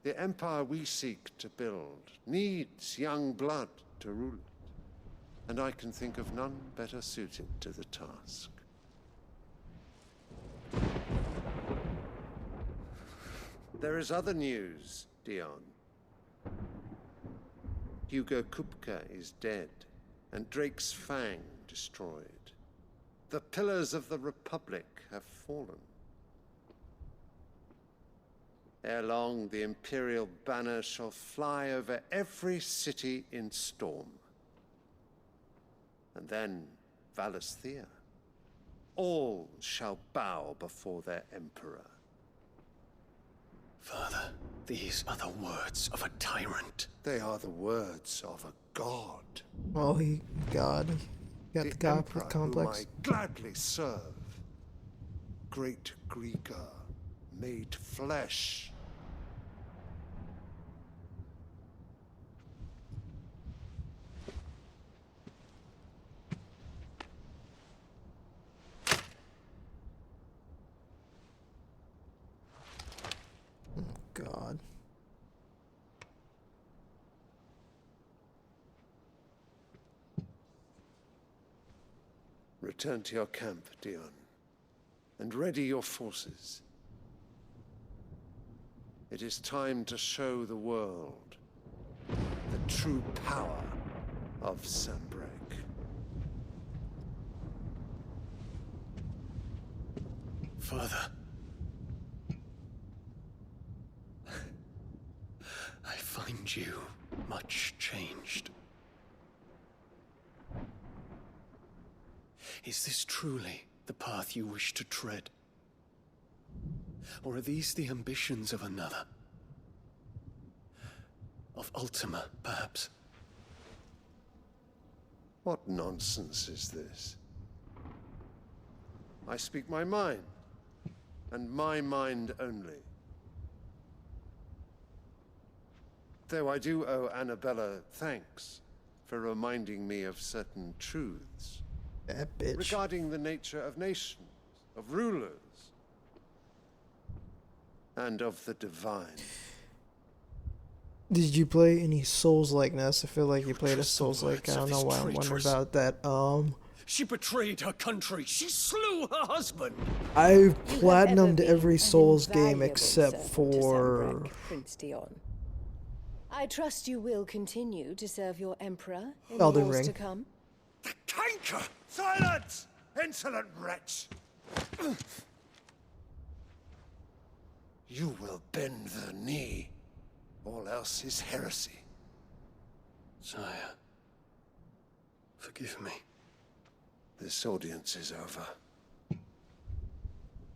The empire we seek to build needs young blood to rule it. And I can think of none better suited to the task. There is other news, Dion. Hugo Kupka is dead, and Drake's Fang destroyed. The pillars of the Republic have fallen. Ere long, the Imperial banner shall fly over every city in Storm. And then Valisthea. All shall bow before their Emperor. Father, these are the words of a tyrant. They are the words of a god. well, he got the god Emperor complex. whom I gladly serve. Great Greeker, made flesh. God. Return to your camp, Dion, and ready your forces. It is time to show the world the true power of Sanbreque. Father. I find you much changed. Is this truly the path you wish to tread? Or are these the ambitions of another? Of Ultima, perhaps? What nonsense is this? I speak my mind, and my mind only. Though I do owe Annabella thanks for reminding me of certain truths. That bitch. Regarding the nature of nations, of rulers, and of the divine. Did you play any Souls-like, Ness? I feel like you played a Souls-like. I don't know why I'm wondering about that. She betrayed her country. She slew her husband. I've platinumed every Souls game except for Prince Dion. I trust you will continue to serve your emperor in Elden the wars Ring. to come. The canker! Silence! Insolent wretch! You will bend the knee. All else is heresy. Sire, forgive me. This audience is over.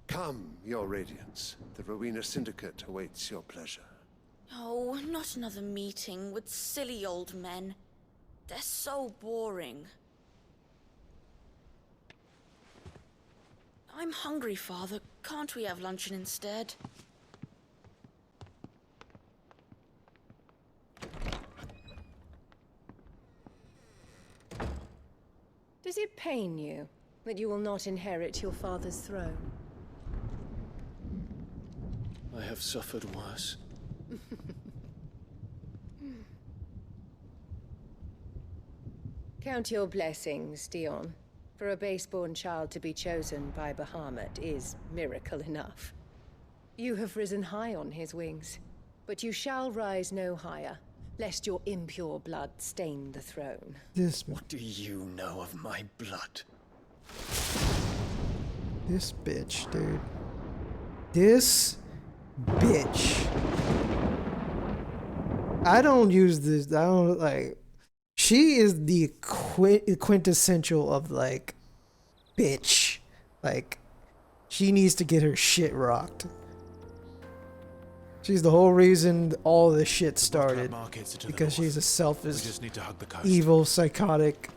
Come, your radiance. The Rowena Syndicate awaits your pleasure. Oh, not another meeting with silly old men. They're so boring. I'm hungry, Father. Can't we have luncheon instead? Does it pain you that you will not inherit your father's throne? I have suffered worse. Count your blessings, Dion. For a base-born child to be chosen by Bahamut is miracle enough. You have risen high on his wings, but you shall rise no higher, lest your impure blood stain the throne. What do you know of my blood? This bitch, dude. This bitch. I don't use this. I don't like. She is the quintessential of like, bitch. Like, she needs to get her shit rocked. She's the whole reason all this shit started. Because she's a selfish, evil, psychotic.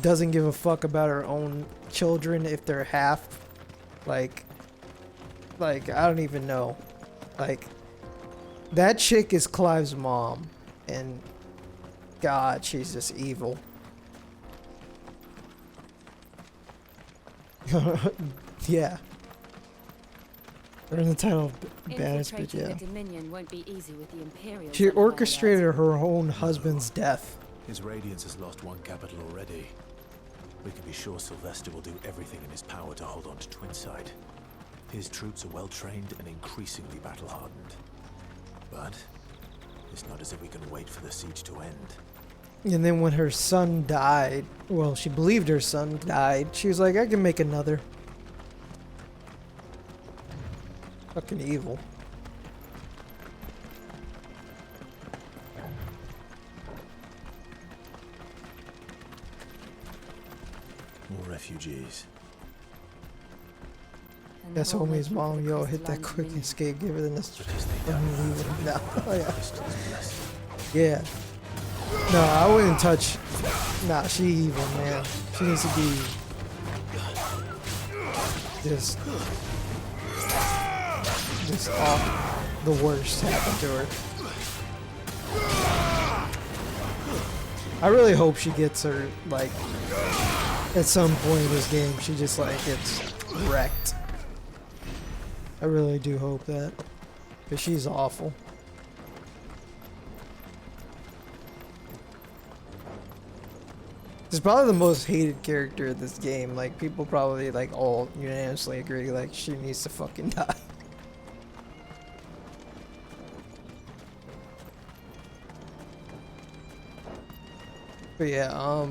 Doesn't give a fuck about her own children if they're half. Like, I don't even know. Like, that chick is Clive's mom. And God, she's just evil. Yeah. They're in the title of baddest bitch, yeah. The Dominion won't be easy with the Imperials. She orchestrated her own husband's death. His Radiance has lost one capital already. We can be sure Sylvester will do everything in his power to hold on to Twinside. His troops are well trained and increasingly battle-hardened. But it's not as if we can wait for the siege to end. And then when her son died, well, she believed her son died, she was like, I can make another. Fucking evil. More refugees. That's homie's mom, yo, hit that quick escape, give her the no. Oh yeah. Yeah. No, I wouldn't touch. Nah, she evil, man. She needs to be just off the worst happened to her. I really hope she gets her, like, at some point in this game, she just, like, gets wrecked. I really do hope that. Because she's awful. She's probably the most hated character in this game. Like, people probably, like, all unanimously agree, like, she needs to fucking die. But yeah,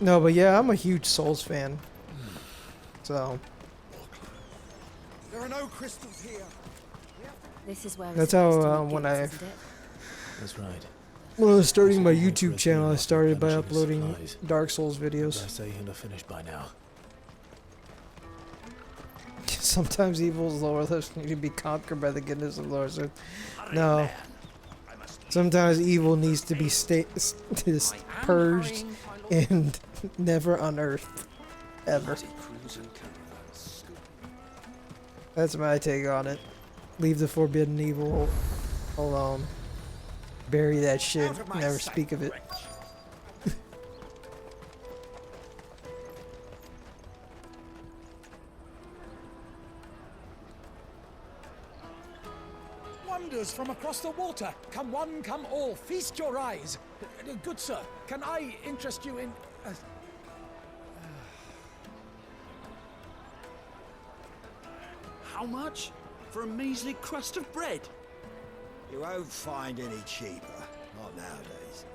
no, but yeah, I'm a huge Souls fan. So. There are no crystals here. This is where That's how, when I. That's right. When I was starting my YouTube channel, I started by uploading Dark Souls videos. I say he'll have finished by now. Sometimes evil's lower levels need to be conquered by the goodness of the Lord. So, no. Sometimes evil needs to be purged and never unearthed. ever. That's my take on it. Leave the forbidden evil alone. Bury that shit. Never speak of it. Wonders from across the water. Come one, come all. Feast your eyes. Good sir, can I interest you in... How much? For a measly crust of bread? You won't find any cheaper. Not nowadays.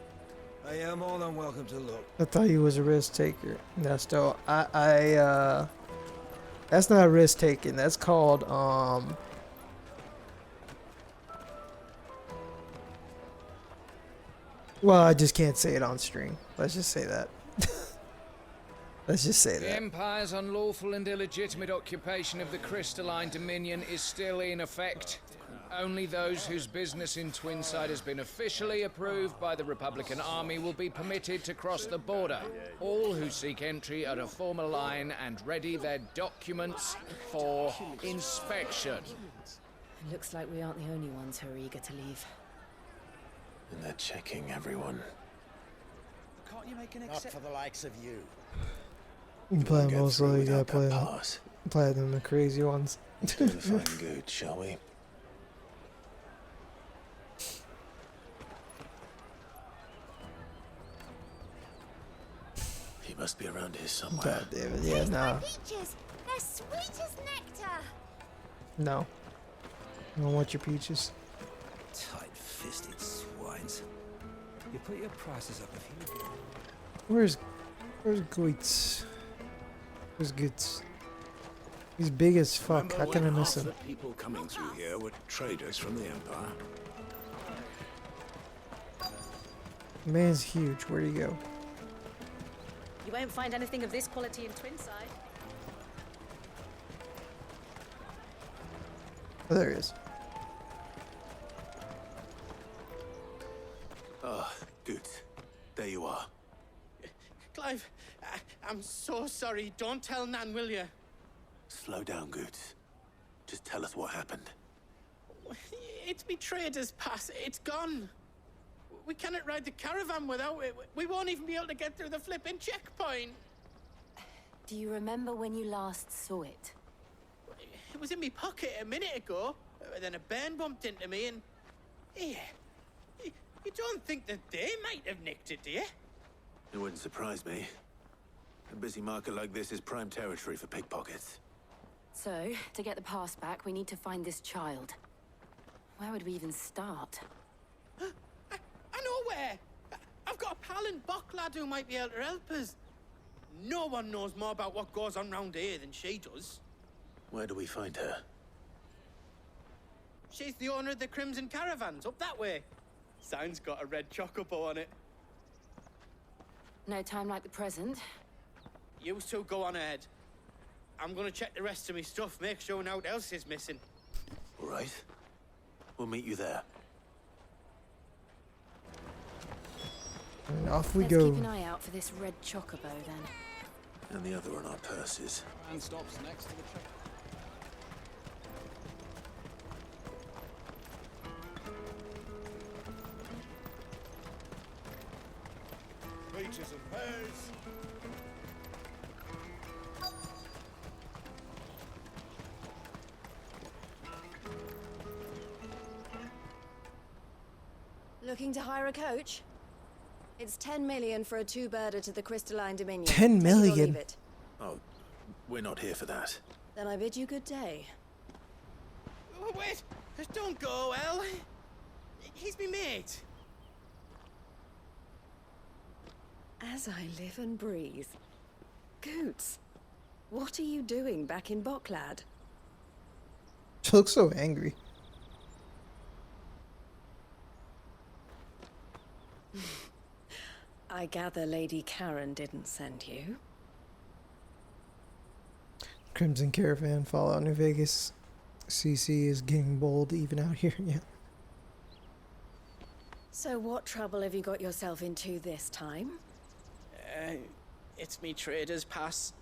But you're more than welcome to look. I thought he was a risk taker. That's still that's not risk taking. That's called well, I just can't say it on stream. Let's just say that. Let's just say The that. Empire's unlawful and illegitimate occupation of the Crystalline Dominion is still in effect. Only those whose business in Twinside has been officially approved by the Republican Army will be permitted to cross the border. All who seek entry are to form a line and ready their documents for inspection. It looks like we aren't the only ones who are eager to leave. And they're checking everyone. Can't you make an exception? Not for the likes of you. You play Get mostly, through you gotta without that pass. play them the crazy ones. Do the fine good, shall we? He must be around here somewhere. God damn it, yeah, nah. Peaches, they're sweet as nectar. No. I don't want your peaches. Tight-fisted swines. You put your prices up if you... Where's Goitz? Where's Goitz? He's big as fuck. How can I miss him? The people coming through here were traders from the Empire. Man's huge. Where'd he go? You won't find anything of this quality in Twinside. Oh, there he is. Ah, good. There you are. Clive, I'm so sorry. Don't tell Nan, will you? Slow down, Goots. Just tell us what happened. It's me trader's pass. It's gone. We cannot ride the caravan without it. We won't even be able to get through the flipping checkpoint. Do you remember when you last saw it? It was in my pocket a minute ago. Then a bairn bumped into me and... Yeah. You don't think that they might have nicked it, do you? It wouldn't surprise me. A busy market like this is prime territory for pickpockets. So, to get the pass back, we need to find this child. Where would we even start? I know where! I've got a pal in Bock lad who might be able to help us. No one knows more about what goes on round here than she does. Where do we find her? She's the owner of the Crimson Caravans, up that way. Sign's got a red chocobo on it. No time like the present. You two go on ahead. I'm gonna check the rest of my stuff, make sure no one else is missing. All right. We'll meet you there. And off we Let's go. keep an eye out for this red chocobo, then. And the other on our purses. And stops next to the check. Peaches and pears. Looking to hire a coach? It's 10 million for a two-birder to the Crystalline Dominion. 10 Take it or million? leave it. Oh, we're not here for that. Then I bid you good day. Oh, wait! Don't go, El. He's me mate. As I live and breathe. Goots, what are you doing back in Bocklad? She looks so angry. I gather Lady Karen didn't send you. Crimson Caravan, Fallout New Vegas. CC is getting bold even out here, yeah. So what trouble have you got yourself into this time? It's me trader's pass.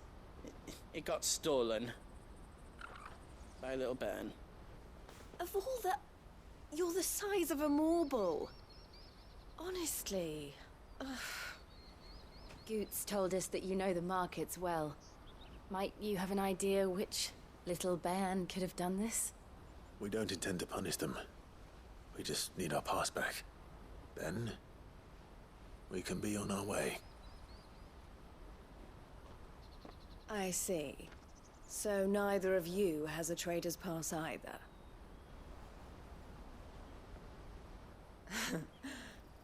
it got stolen. By a little bairn. Of all the... You're the size of a marble. Honestly. Ugh. Goots told us that you know the markets well. Might you have an idea which little bairn could have done this? We don't intend to punish them. We just need our pass back. Then, we can be on our way. I see. So neither of you has a trader's pass either.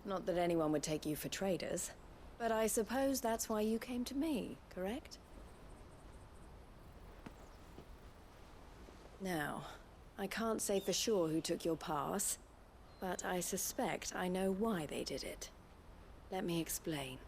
Not that anyone would take you for traders, but I suppose that's why you came to me, correct? Now, I can't say for sure who took your pass, but I suspect I know why they did it. Let me explain.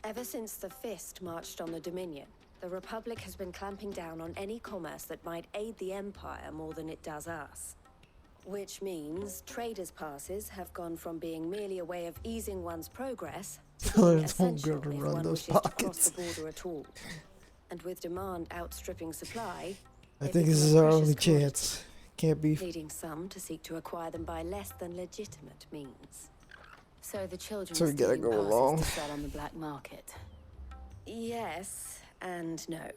Ever since the Fist marched on the Dominion, the Republic has been clamping down on any commerce that might aid the Empire more than it does us. Which means traders' passes have gone from being merely a way of easing one's progress to being essential if one wishes to cross the border at all. And with demand outstripping supply, I think this is our only chance. Can't be. Leading some to seek to acquire them by less than legitimate means. So the children So we gotta go along. to sell on the black market. Yes and no.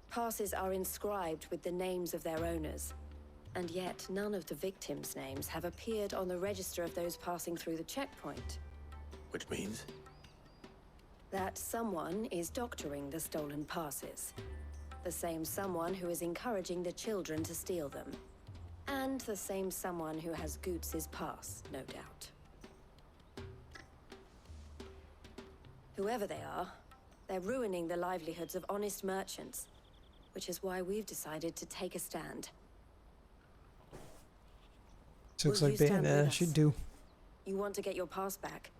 Passes are inscribed with the names of their owners, and yet none of the victims' names have appeared on the register of those passing through the checkpoint. Which means? That someone is doctoring the stolen passes. The same someone who is encouraging the children to steal them. And the same someone who has Goots' pass, no doubt. Whoever they are, they're ruining the livelihoods of honest merchants, which is why we've decided to take a stand. Looks Will like you stand with Bayonetta us? should do. You want to get your pass back,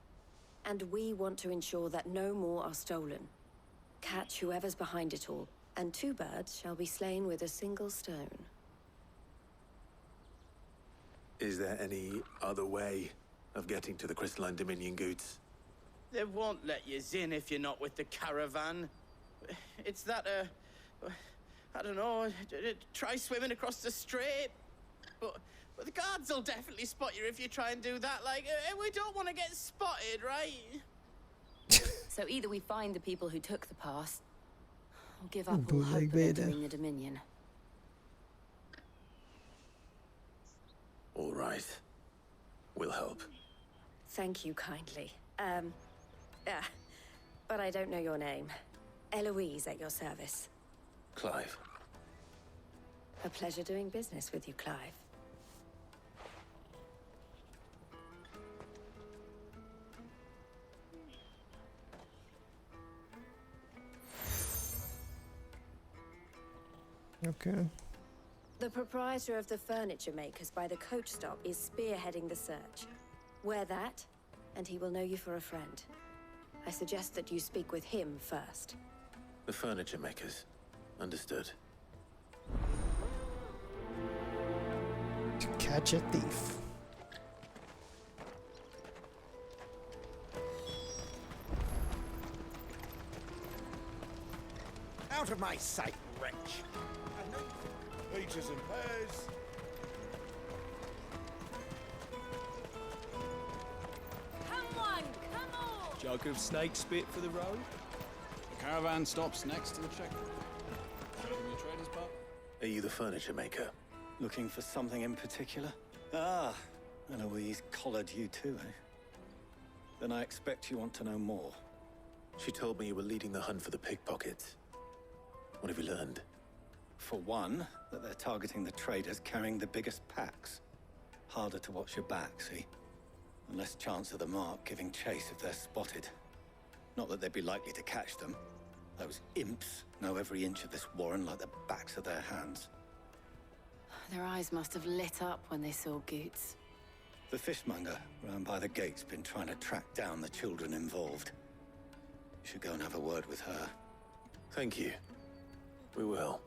and we want to ensure that no more are stolen. Catch whoever's behind it all, and two birds shall be slain with a single stone. Is there any other way of getting to the Crystalline Dominion, Goots? They won't let you in if you're not with the caravan. It's that, I don't know, try swimming across the strait. But the guards will definitely spot you if you try and do that. Like, we don't want to get spotted, right? So either we find the people who took the pass, or give up all Bootleg hope of Vader. entering the Dominion. All right. We'll help. Thank you kindly. But I don't know your name. Eloise at your service. Clive. A pleasure doing business with you, Clive. Okay. The proprietor of the furniture makers by the coach stop is spearheading the search. Wear that, and he will know you for a friend. I suggest that you speak with him first. The furniture makers. Understood. To catch a thief. Out of my sight, wretch! Peaches and pears. Come on, come on! Jug of snake spit for the road? The caravan stops next to the checkpoint. Show them your trader's part. Are you the furniture maker? Looking for something in particular? Ah, Eloise collared you too, eh? Then I expect you want to know more. She told me you were leading the hunt for the pickpockets. What have you learned? For one, that they're targeting the traders carrying the biggest packs. Harder to watch your back, see? And less chance of the mark giving chase if they're spotted. Not that they'd be likely to catch them. Those imps know every inch of this warren like the backs of their hands. Their eyes must have lit up when they saw Goots. The fishmonger round by the gate's been trying to track down the children involved. You should go and have a word with her. Thank you. We will.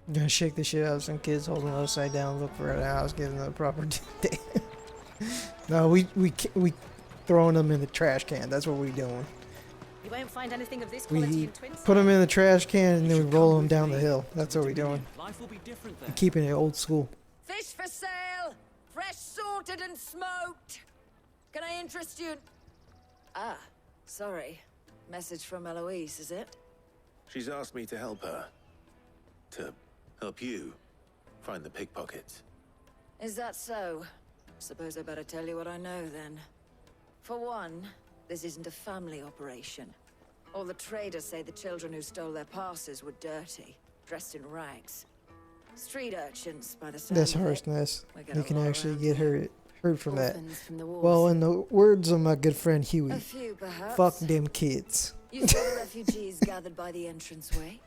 I'm gonna shake the shit out of some kids holding it upside down, look for the house, give them the proper day. No, we throwing them in the trash can. That's what we doing. You won't find anything of this quality We in Twin put them in the trash can and then we roll them down the hill. That's what we doing. Life will be different there. We're keeping it old school. Fish for sale! Fresh sorted and smoked! Can I interest you? Ah, sorry. Message from Eloise, is it? She's asked me to help her. To help you find the pickpockets. Is that so? Suppose I better tell you what I know then. For one, this isn't a family operation. All the traders say the children who stole their passes were dirty, dressed in rags. Street urchins, by the sound That's of it. harshness. We get You a can lot actually around get here. hurt from that. Orphans from the wars. Well, in the words of my good friend Huey, A few, perhaps. fuck them kids. You saw the refugees gathered by the entranceway?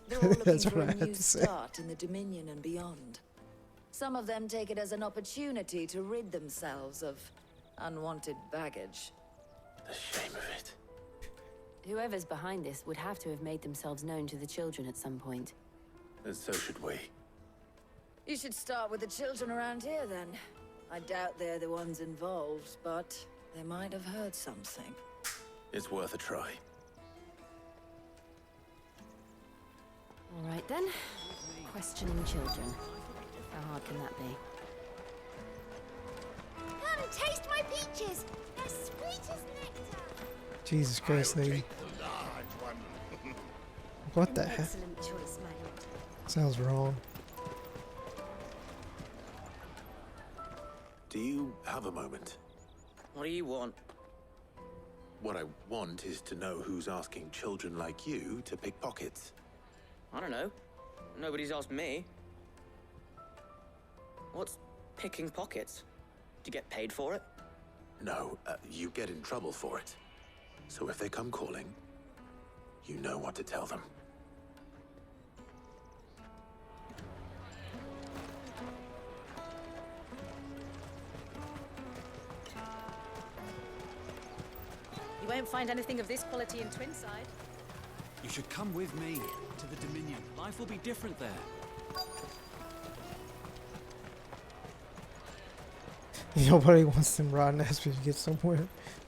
They're all looking That's for what I a had new to say. start in the Dominion and beyond. Some of them take it as an opportunity to rid themselves of unwanted baggage. The shame of it. Whoever's behind this would have to have made themselves known to the children at some point. And so should we. You should start with the children around here, then. I doubt they're the ones involved, but they might have heard something. It's worth a try. All right then. Questioning children. How hard can that be? Come, taste my peaches. They're sweet as nectar. Jesus Christ, lady. What the heck? Excellent choice, my lord. Sounds wrong. Do you have a moment? What do you want? What I want is to know who's asking children like you to pick pockets. I don't know. Nobody's asked me. What's picking pockets? Do you get paid for it? No, you get in trouble for it. So if they come calling, you know what to tell them. You won't find anything of this quality in Twinside. You should come with me to the Dominion. Life will be different there. Nobody wants them rotten ass to get somewhere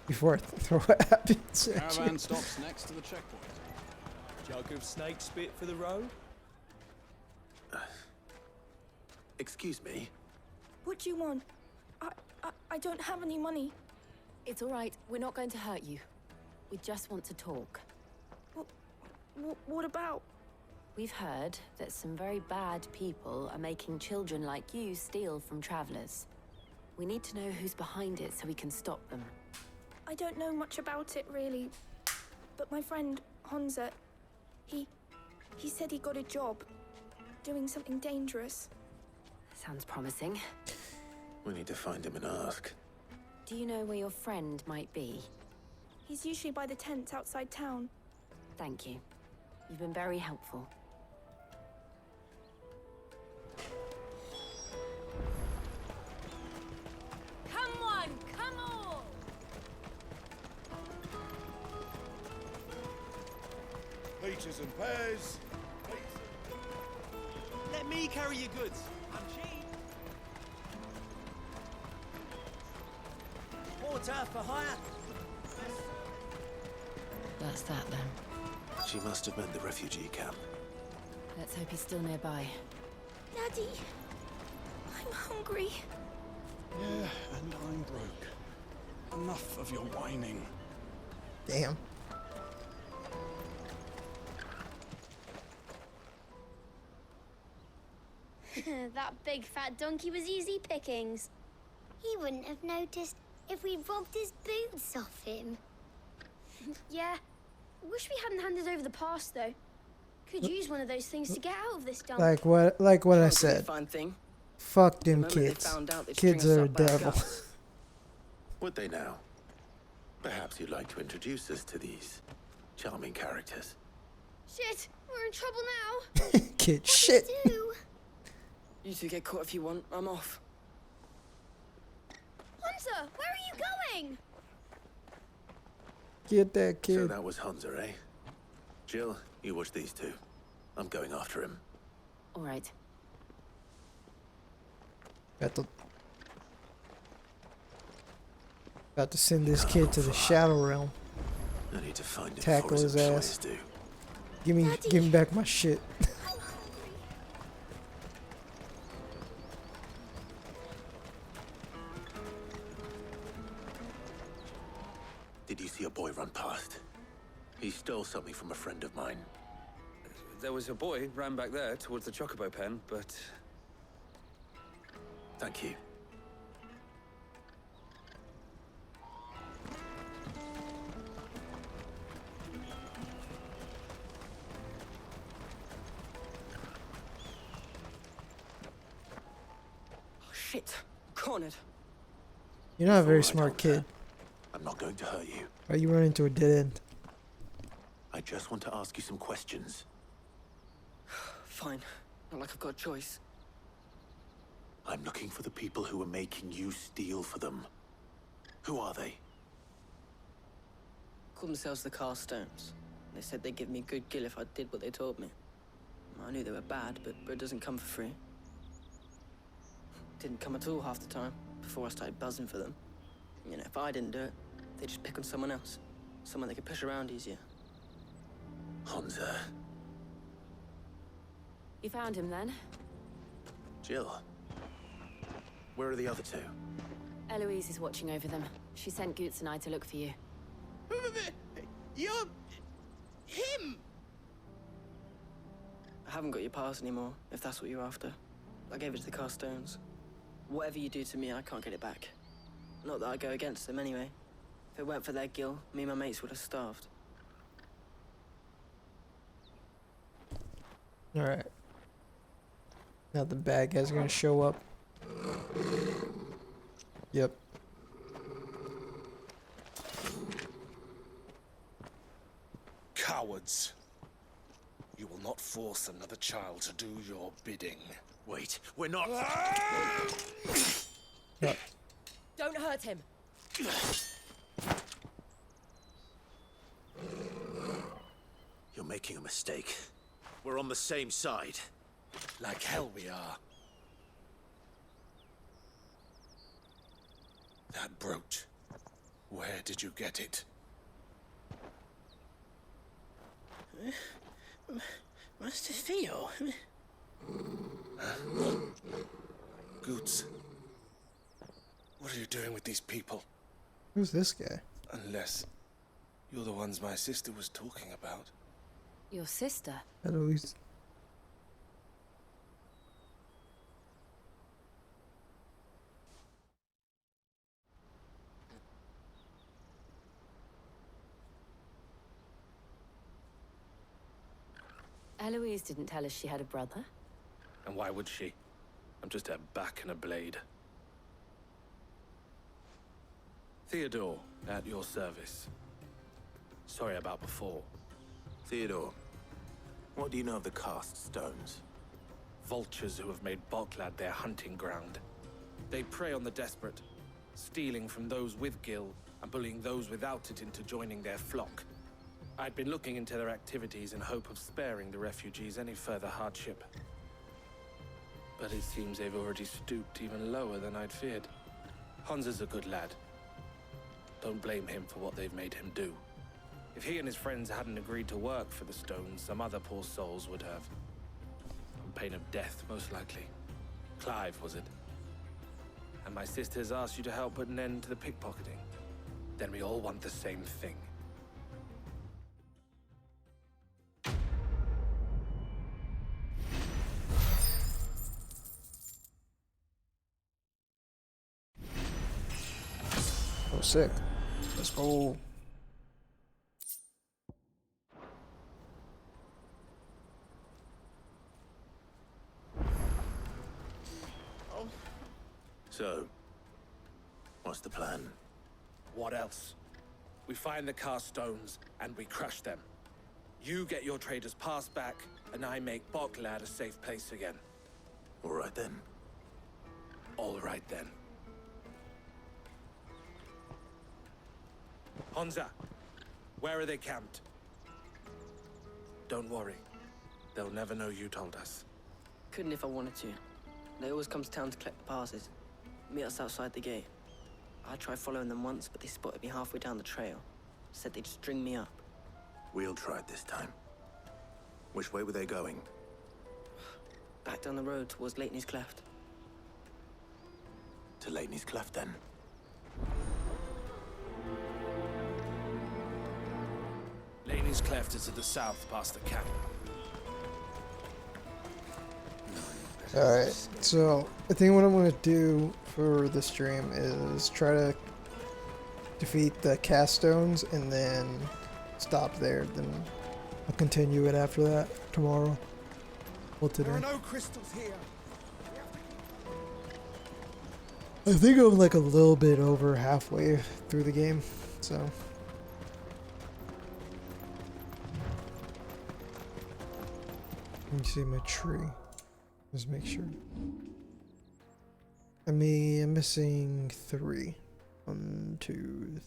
before I throw what happens. Caravan stops next to the checkpoint. Jug of snake spit for the road? Excuse me? What do you want? I don't have any money. It's all right. We're not going to hurt you. We just want to talk. What about? We've heard that some very bad people are making children like you steal from travelers. We need to know who's behind it so we can stop them. I don't know much about it, really. But my friend, Honza, he said he got a job doing something dangerous. Sounds promising. We need to find him and ask. Do you know where your friend might be? He's usually by the tents outside town. Thank you. You've been very helpful. Come on, come on! Peaches and pears. Let me carry your goods. I'm cheap. Water for hire. That's that then. She must have meant the refugee camp. Let's hope he's still nearby. Daddy, I'm hungry. Yeah, and I'm broke. Enough of your whining. Damn. That big fat donkey was easy pickings. He wouldn't have noticed if we robbed his boots off him. Yeah. Wish we hadn't handed over the pass, though. Could use one of those things to get out of this dump. Like what I Sounds like a said. fun thing. Fuck them The moment they kids. found out, they'd Kids string us are a up by the devil. guts. Would they now? Perhaps you'd like to introduce us to these charming characters. Shit, we're in trouble now. Kid shit. You two get caught if you want. I'm off. Hunter, where are you going? Get that So kid. that was Hunza, eh? Jill, you watch these two. I'm going after him. All right. About to send this kid to the Shadow Realm. I need to find him. Tackle his ass. Give me back my shit. Did you see a boy run past? He stole something from a friend of mine. There was a boy ran back there towards the Chocobo pen, but... Thank you. Shit. Cornered. You're not a very smart kid. I'm not going to hurt you. Why you run into a dead end? I just want to ask you some questions. Fine. Not like I've got a choice. I'm looking for the people who are making you steal for them. Who are they? Called themselves the Carstones. They said they'd give me good gill if I did what they told me. I knew they were bad, but bread doesn't come for free. Didn't come at all half the time, before I started buzzing for them. You know, if I didn't do it, they'd just pick on someone else. Someone they could push around easier. Honza. You found him then? Jill. Where are the other two? Eloise is watching over them. She sent Goots and I to look for you. You're... him! I haven't got your pass anymore, if that's what you're after. I gave it to the Carstones. Whatever you do to me, I can't get it back. Not that I go against them anyway. If it weren't for their gill, me and my mates would have starved. Alright. Now the bad guys are gonna show up. Yep. Cowards. You will not force another child to do your bidding. Wait, we're not... Don't hurt him! You're making a mistake. We're on the same side. Like hell we are. That brooch. Where did you get it? Master Theo? Goots. What are you doing with these people? Who's this guy? Unless you're the ones my sister was talking about. Your sister? Eloise. Eloise didn't tell us she had a brother. And why would she? I'm just her back and a blade. Theodore, at your service. Sorry about before. Theodore, what do you know of the Cast Stones? Vultures who have made Boklad their hunting ground. They prey on the desperate, stealing from those with gil and bullying those without it into joining their flock. I'd been looking into their activities in hope of sparing the refugees any further hardship. But it seems they've already stooped even lower than I'd feared. Honza's a good lad. Don't blame him for what they've made him do. If he and his friends hadn't agreed to work for the Stones, some other poor souls would have. On pain of death, most likely. Clive, was it? And my sisters asked you to help put an end to the pickpocketing. Then we all want the same thing. Oh, sick. Let's go. So, what's the plan? What else? We find the Carstones and we crush them. You get your trader's pass back, and I make Boklad a safe place again. All right then. All right then. Honza, where are they camped? Don't worry. They'll never know you told us. Couldn't if I wanted to. They always come to town to collect the passes. Meet us outside the gate. I tried following them once, but they spotted me halfway down the trail. Said they'd string me up. We'll try it this time. Which way were they going? Back down the road towards Leitney's Cleft. To Leitney's Cleft, then. Leitney's Cleft is to the south, past the camp. Alright, so I think what I'm going to do for the stream is try to defeat the cast stones and then stop there. Then I'll continue it after that tomorrow. Well, today. There are no crystals here. I think I'm like a little bit over halfway through the game, so. Let me see my tree. Just make sure. I'm missing 3. 1, 2, 3.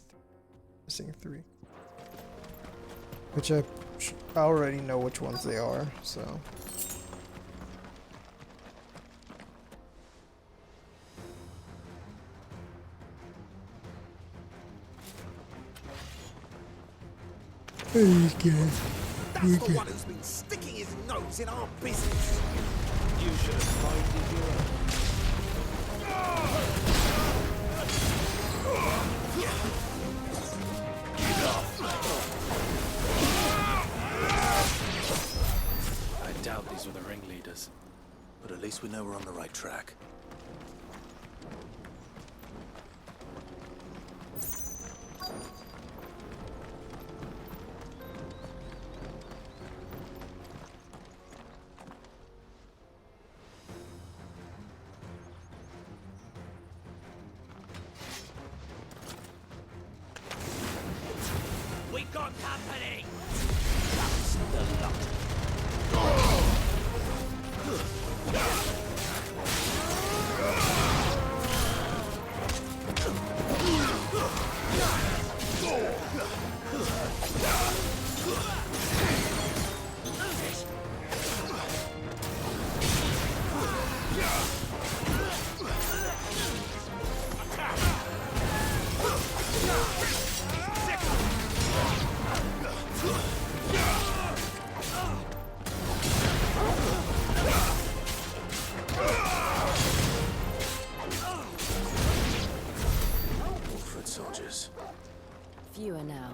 Missing 3. Which I already know which ones they are, so. That's the one who's been sticking his nose in our business. You should have minded your own. I doubt these were the ringleaders. But at least we know we're on the right track. We got company! That's the lot. Wolfred soldiers. Fewer now.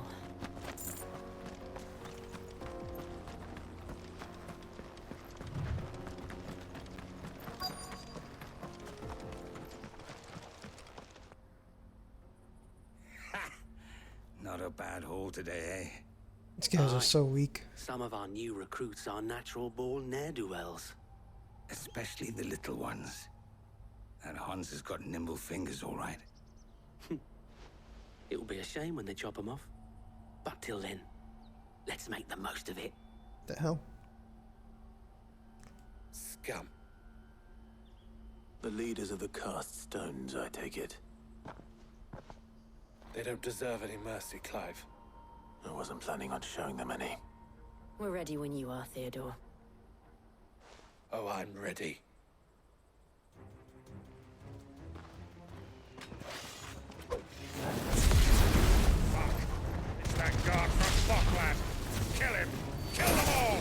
Not a bad haul today, eh? These guys are so weak. Some of our new recruits are natural-born ne'er-do-wells. Especially the little ones. And Hans has got nimble fingers, all right. It will be a shame when they chop them off. But till then, let's make the most of it. The hell? Scum. The leaders of the cast stones, I take it. They don't deserve any mercy, Clive. I wasn't planning on showing them any. We're ready when you are, Theodore. Oh, I'm ready. It's that guard from Bokland. Kill him! Kill them all!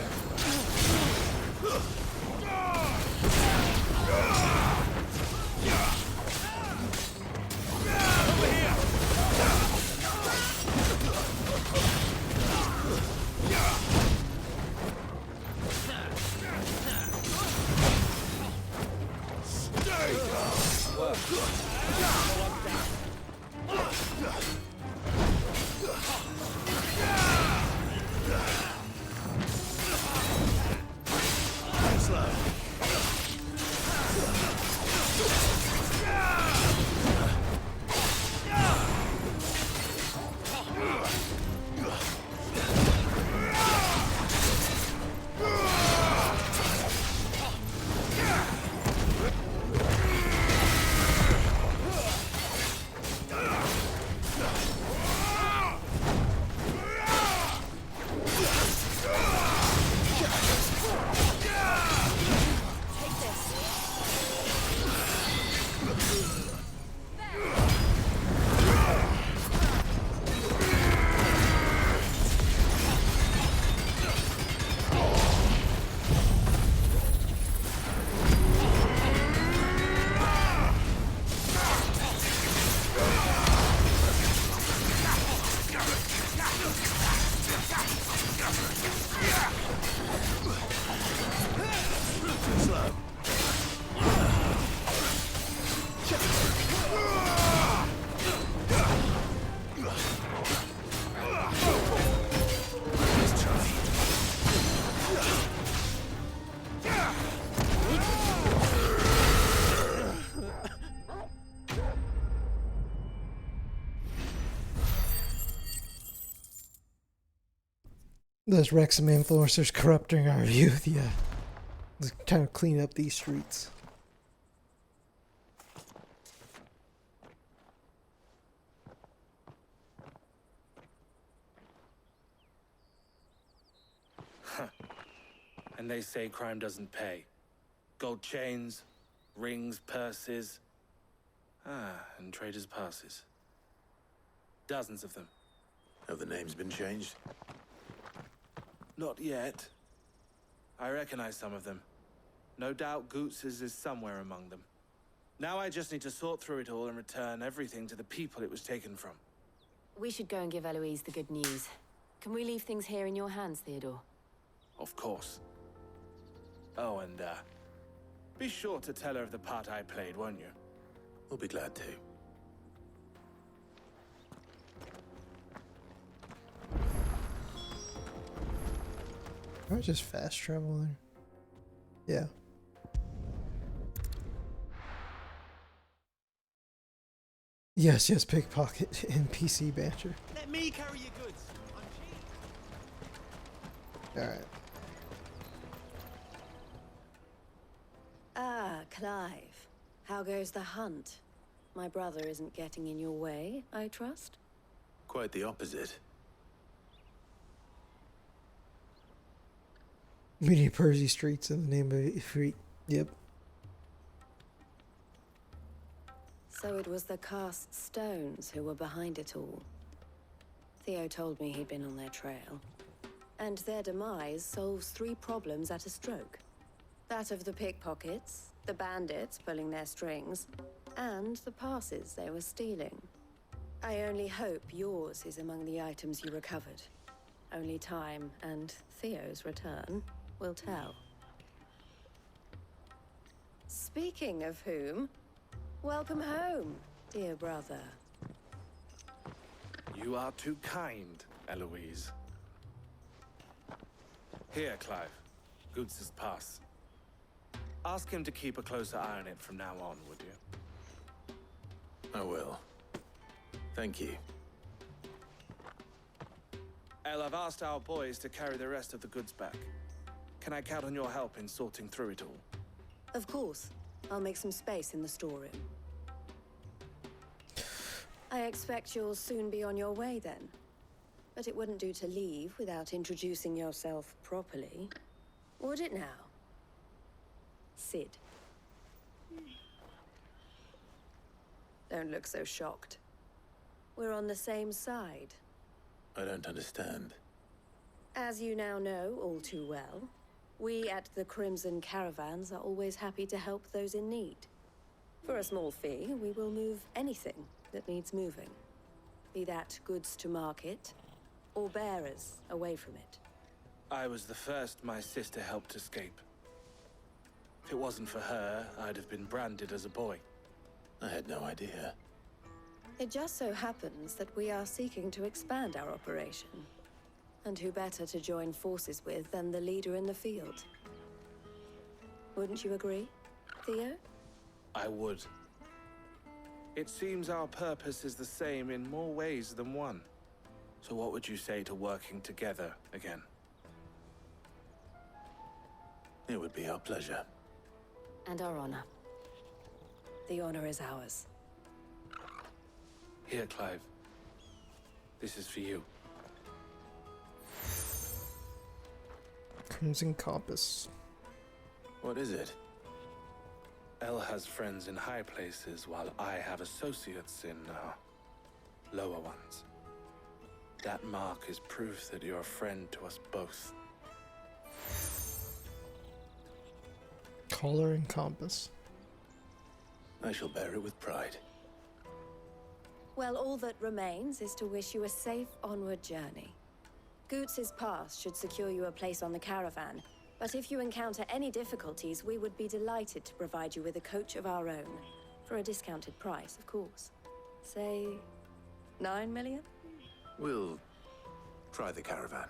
Those Wrexham influencers corrupting our youth, yeah. Let's kind of clean up these streets. And they say crime doesn't pay. Gold chains, rings, purses. And traders' passes. Dozens of them. Have the names been changed? Not yet. I recognize some of them. No doubt Goots's is somewhere among them. Now I just need to sort through it all and return everything to the people it was taken from. We should go and give Eloise the good news. Can we leave things here in your hands, Theodore? Of course. Oh, and, be sure to tell her of the part I played, won't you? We'll be glad to. Can I just fast travel there? Yeah. Yes, yes, pickpocket NPC banter. Let me carry your goods. Alright. Ah, Clive. How goes the hunt? My brother isn't getting in your way, I trust? Quite the opposite. Mini Percy Streets in the name of Ifrit. Yep. So it was the cast stones who were behind it all. Theo told me he'd been on their trail. And their demise solves 3 problems at a stroke. That of the pickpockets, the bandits pulling their strings, and the passes they were stealing. I only hope yours is among the items you recovered. Only time and Theo's return will tell. Speaking of whom, welcome home, dear brother. You are too kind, Eloise. Here, Clive. Goots's pass. Ask him to keep a closer eye on it from now on, would you? I will. Thank you. El, I've asked our boys to carry the rest of the goods back. Can I count on your help in sorting through it all? Of course. I'll make some space in the storeroom. I expect you'll soon be on your way then. But it wouldn't do to leave without introducing yourself properly. Would it now? Sid. Don't look so shocked. We're on the same side. I don't understand. As you now know all too well, we at the Crimson Caravans are always happy to help those in need. For a small fee, we will move anything that needs moving. Be that goods to market, or bearers away from it. I was the first my sister helped escape. If it wasn't for her, I'd have been branded as a boy. I had no idea. It just so happens that we are seeking to expand our operation. And who better to join forces with than the leader in the field? Wouldn't you agree, Theo? I would. It seems our purpose is the same in more ways than one. So what would you say to working together again? It would be our pleasure. And our honor. The honor is ours. Here, Clive. This is for you. Crimson Compass. What is it? El has friends in high places, while I have associates in, lower ones. That mark is proof that you're a friend to us both. Collar and compass. I shall bear it with pride. Well, all that remains is to wish you a safe onward journey. Goots's pass should secure you a place on the caravan, but if you encounter any difficulties, we would be delighted to provide you with a coach of our own. For a discounted price, of course. Say, 9 million? We'll try the caravan.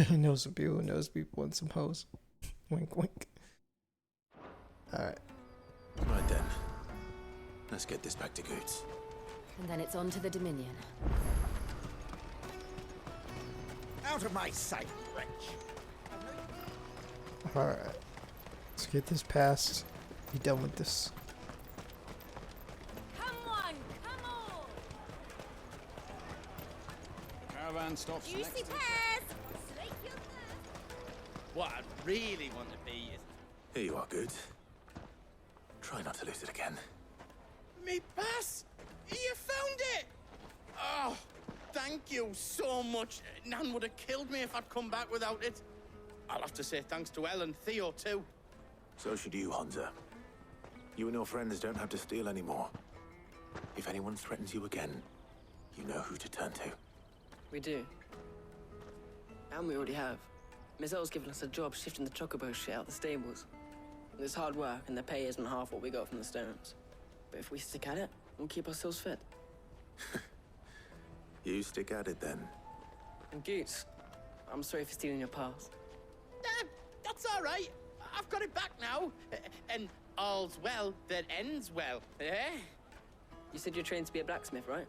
He knows some people, knows people, and some hoes. Wink, wink. Alright. Right then. Let's get this back to Goots. And then it's on to the Dominion. Out of my sight, wretch! Alright. Let's get this past. Be done with this. Come on, come on! The caravan stops Juicy next. pears! Slake your thirst. What I really want to be is... Here you are, Goots. Try not to lose it again. Me pass! You found it! Oh, thank you so much. Nan would have killed me if I'd come back without it. I'll have to say thanks to Elle and Theo, too. So should you, Honza. You and your friends don't have to steal anymore. If anyone threatens you again, you know who to turn to. We do. And we already have. Miss Elle's given us a job shifting the chocobo shit out the stables. It's hard work, and the pay isn't half what we got from the Stones. But if we stick at it, we'll keep ourselves fit. You stick at it then. And Goots, I'm sorry for stealing your pass. That's all right. I've got it back now. And all's well that ends well, eh? You said you're trained to be a blacksmith, right?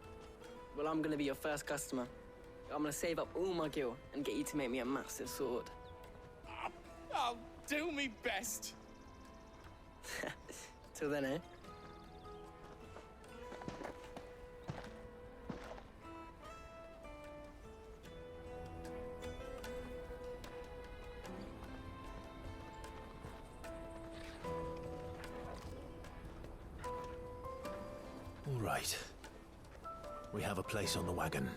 Well, I'm gonna be your first customer. I'm gonna save up all my gil and get you to make me a massive sword. I'll do me best. Till then, eh? All right. We have a place on the wagon.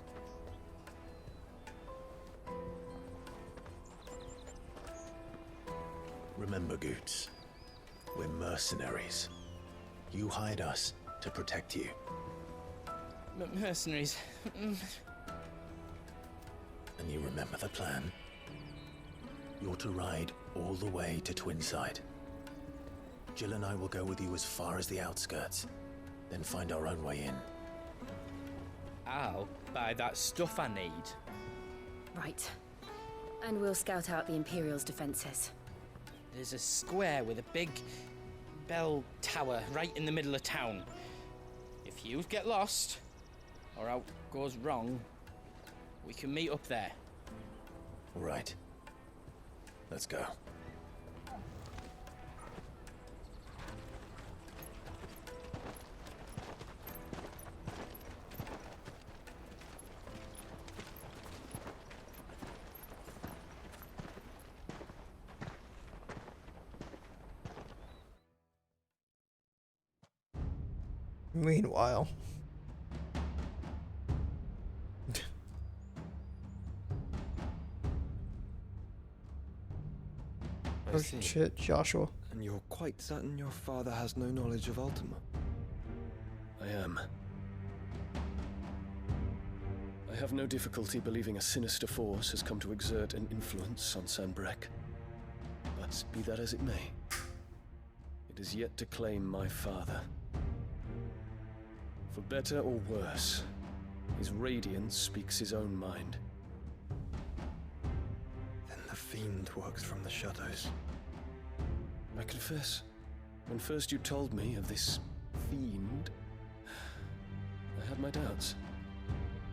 Remember, Goots, we're mercenaries. You hired us to protect you. Mercenaries. And you remember the plan? You're to ride all the way to Twinside. Jill and I will go with you as far as the outskirts, then find our own way in. I'll buy that stuff I need. Right. And we'll scout out the Imperial's defenses. There's a square with a big bell tower right in the middle of town. If you get lost, or out goes wrong, we can meet up there. All right. Let's go. Meanwhile. I Oh see. shit, Joshua. And you're quite certain your father has no knowledge of Ultima? I am. I have no difficulty believing a sinister force has come to exert an influence on Sanbreque. But be that as it may, it is yet to claim my father. For better or worse, his radiance speaks his own mind. Then the fiend works from the shadows. I confess, when first you told me of this fiend, I had my doubts,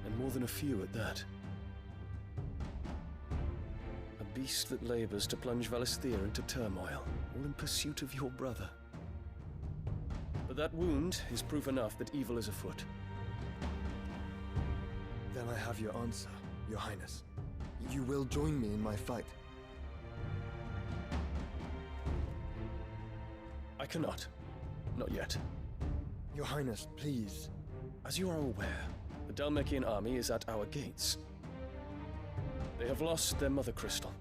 and more than a few at that. A beast that labors to plunge Valisthea into turmoil, all in pursuit of your brother. But that wound is proof enough that evil is afoot. Then I have your answer, Your Highness. You will join me in my fight. I cannot. Not yet. Your Highness, please. As you are aware, the Dhalmekian army is at our gates. They have lost their mother crystal,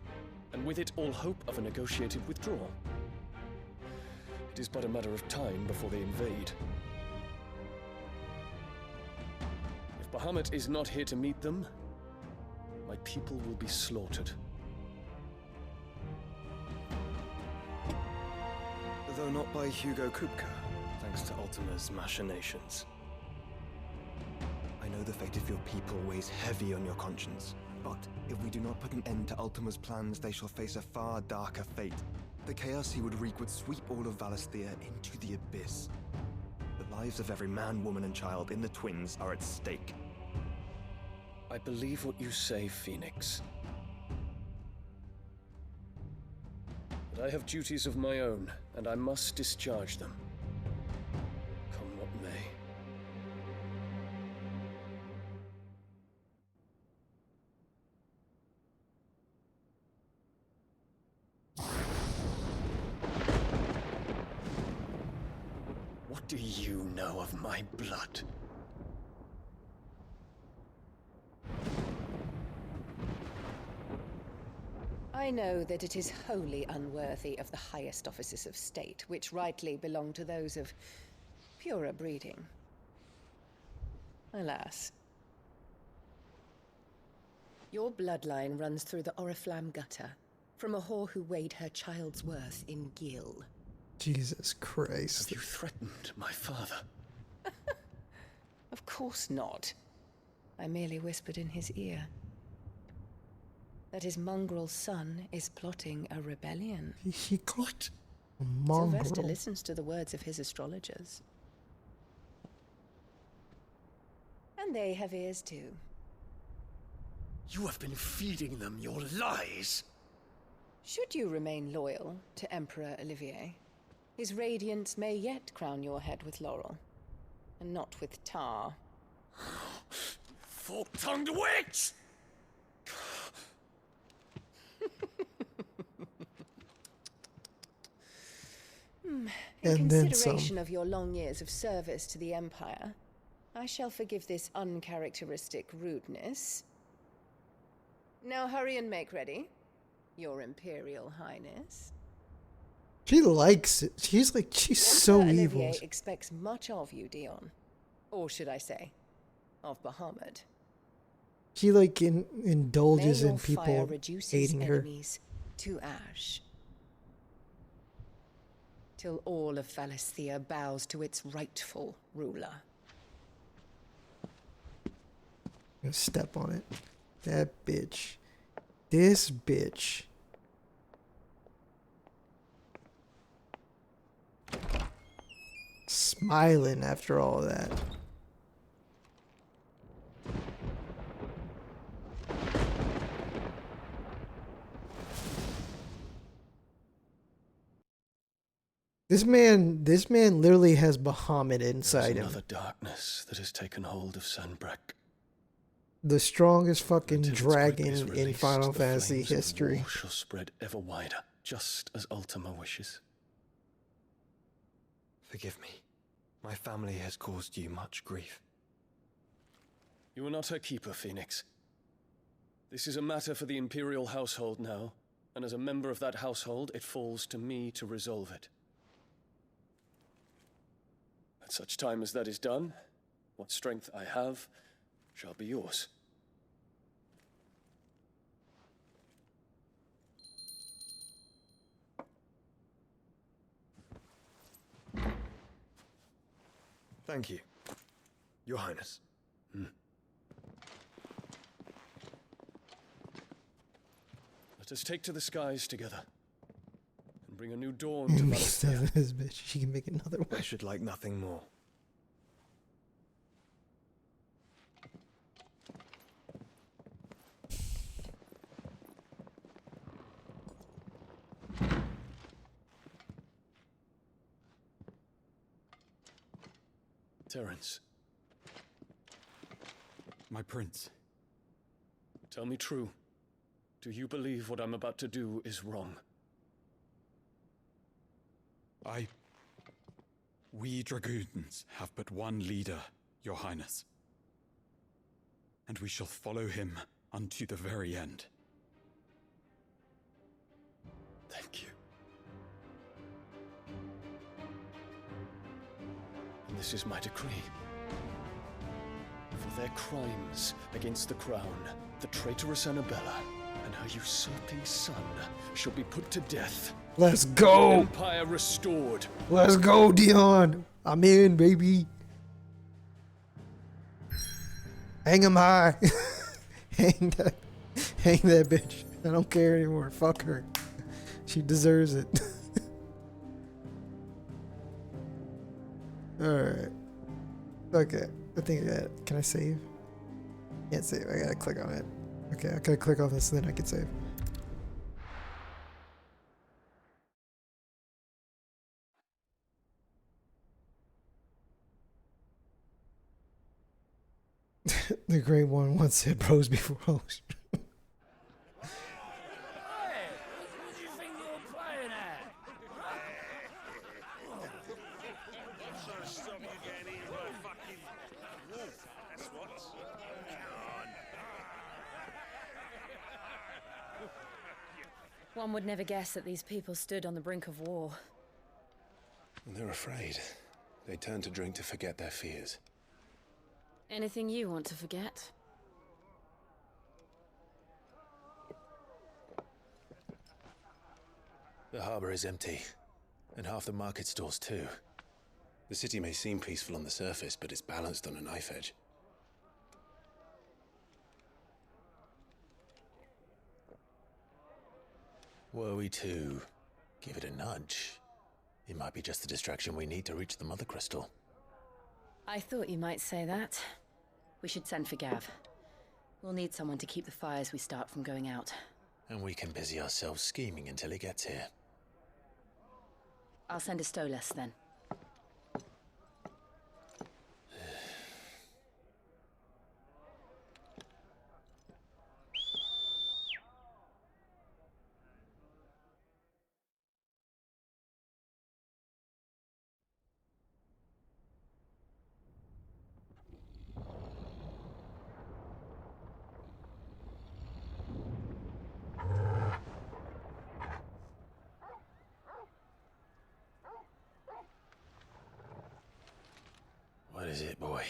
and with it all hope of a negotiated withdrawal. It is but a matter of time before they invade. If Bahamut is not here to meet them, my people will be slaughtered. Though not by Hugo Kupka, thanks to Ultima's machinations. I know the fate of your people weighs heavy on your conscience, but if we do not put an end to Ultima's plans, they shall face a far darker fate. The chaos he would wreak would sweep all of Valisthea into the abyss. The lives of every man, woman, and child in the Twins are at stake. I believe what you say, Phoenix. But I have duties of my own, and I must discharge them. Come what may. What do you know of my blood? I know that it is wholly unworthy of the highest offices of state, which rightly belong to those of purer breeding. Alas. Your bloodline runs through the Oriflamme gutter, from a whore who weighed her child's worth in Gil. Jesus Christ. Have you threatened my father? Of course not. I merely whispered in his ear that his mongrel son is plotting a rebellion. He got Sylvester listens to the words of his astrologers. And they have ears too. You have been feeding them your lies! Should you remain loyal to Emperor Olivier, his radiance may yet crown your head with laurel, and not with tar. Fork-tongued witch! In And then consideration some. of your long years of service to the Empire, I shall forgive this uncharacteristic rudeness. Now hurry and make ready, Your Imperial Highness. She likes it. She's like, she's so Emperor evil. Olivier expects much of you, Dion. Or should I say, of Bahamut. She like indulges May in your fire people reduce hating his her. enemies to ash, till all of Valisthea bows to its rightful ruler. Gonna step on it. That bitch. This bitch. Smiling after all that. This man literally has Bahamut inside him. Another darkness that has taken hold of Sanbreque. The strongest fucking Until its grip dragon is in released, Final the Fantasy flames of history. war shall spread ever wider, just as Ultima wishes. Forgive me. My family has caused you much grief. You are not her keeper, Phoenix. This is a matter for the Imperial household now, and as a member of that household, it falls to me to resolve it. At such time as that is done, what strength I have shall be yours. Thank you, Your Highness. Let us take to the skies together, and bring a new dawn to Valisthea. This bitch, she can make another one. I should like nothing more. Terence, My prince. tell me true. Do you believe what I'm about to do is wrong? We dragoons have but one leader, Your Highness. And we shall follow him unto the very end. Thank you. And this is my decree. For their crimes against the crown, the traitorous Annabella and her usurping son shall be put to death. Let's The go! Empire restored. Let's go, Dion! I'm in, baby. Hang him high. hang that bitch. I don't care anymore. Fuck her. She deserves it. Alright. Okay. I think can I save? Can't save. I gotta click on it. Okay, I gotta click on this, then I can save. The Great One once said bros before hoes. One would never guess that these people stood on the brink of war. They're afraid. They turn to drink to forget their fears. Anything you want to forget? The harbor is empty, and half the market stalls too. The city may seem peaceful on the surface, but it's balanced on a knife edge. Were we to give it a nudge, it might be just the distraction we need to reach the Mother Crystal. I thought you might say that. We should send for Gav. We'll need someone to keep the fires we start from going out. And we can busy ourselves scheming until he gets here. I'll send a Stolas then. What is it, boy?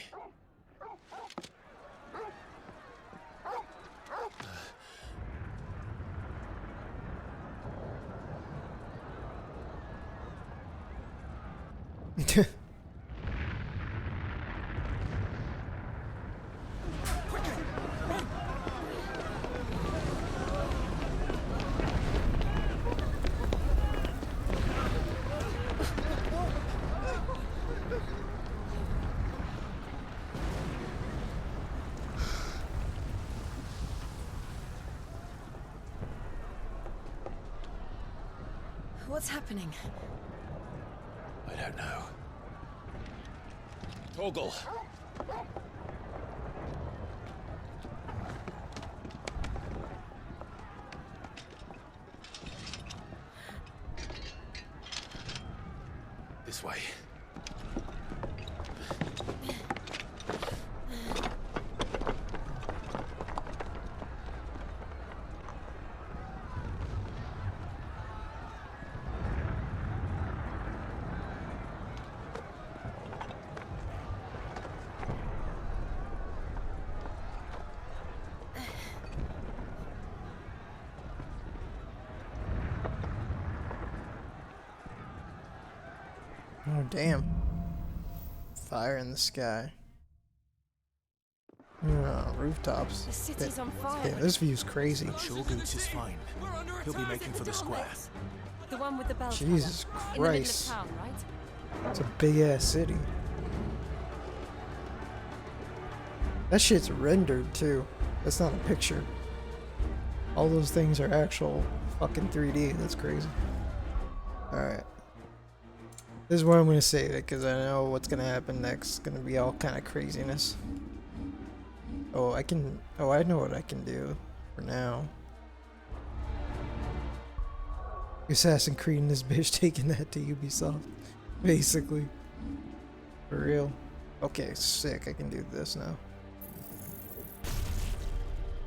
What's happening? I don't know. Torgal! This way. Oh, damn. Fire in the sky. Rooftops. The city's on fire. Yeah, this view's crazy. Shogun's is fine. He'll be making for the square. The one with the bell Jesus tower. In the middle of Christ. town, right? It's a big ass city. That shit's rendered too. That's not a picture. All those things are actual fucking 3D. That's crazy. Alright. This is where I'm going to save it, because I know what's going to happen next. It's going to be all kind of craziness. Oh, I can... Oh, I know what I can do for now. Assassin's Creed and this bitch taking that to Ubisoft. Basically. For real. Okay, sick. I can do this now.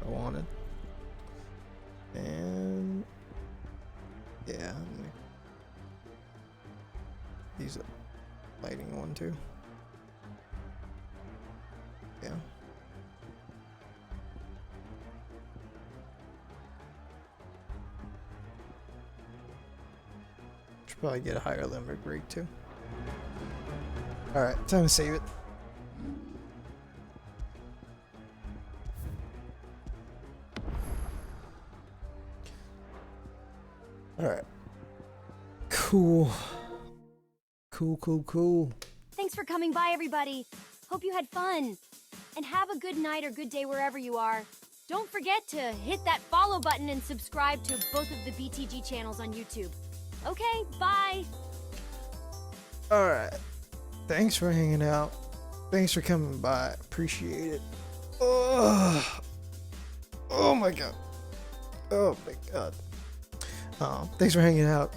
I wanted. And... yeah, use a lighting one too. Yeah. Should probably get a higher limerick rate too. Alright, time to save it. Alright. Cool. Cool. Thanks for coming by, everybody. Hope you had fun. And have a good night or good day wherever you are. Don't forget to hit that follow button and subscribe to both of the BTG channels on YouTube. Okay, bye. Alright. Thanks for hanging out. Thanks for coming by. Appreciate it. Oh my god. Oh my god. Thanks for hanging out.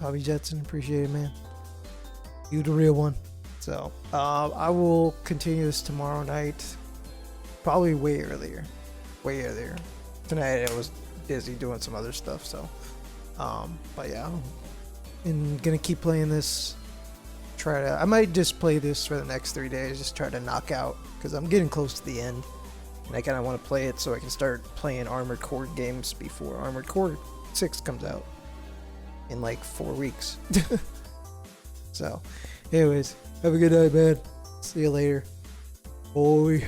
Bobby Jetson, appreciate it, man. You the real one. So, I will continue this tomorrow night. Probably way earlier. Way earlier. Tonight I was busy doing some other stuff, so. But yeah. I'm gonna keep playing this. I might just play this for the next 3 days. Just try to knock out. Because I'm getting close to the end. And I kind of want to play it so I can start playing Armored Core games before Armored Core 6 comes out. In like 4 weeks. So, anyways. Have a good night, man. See you later. Boy.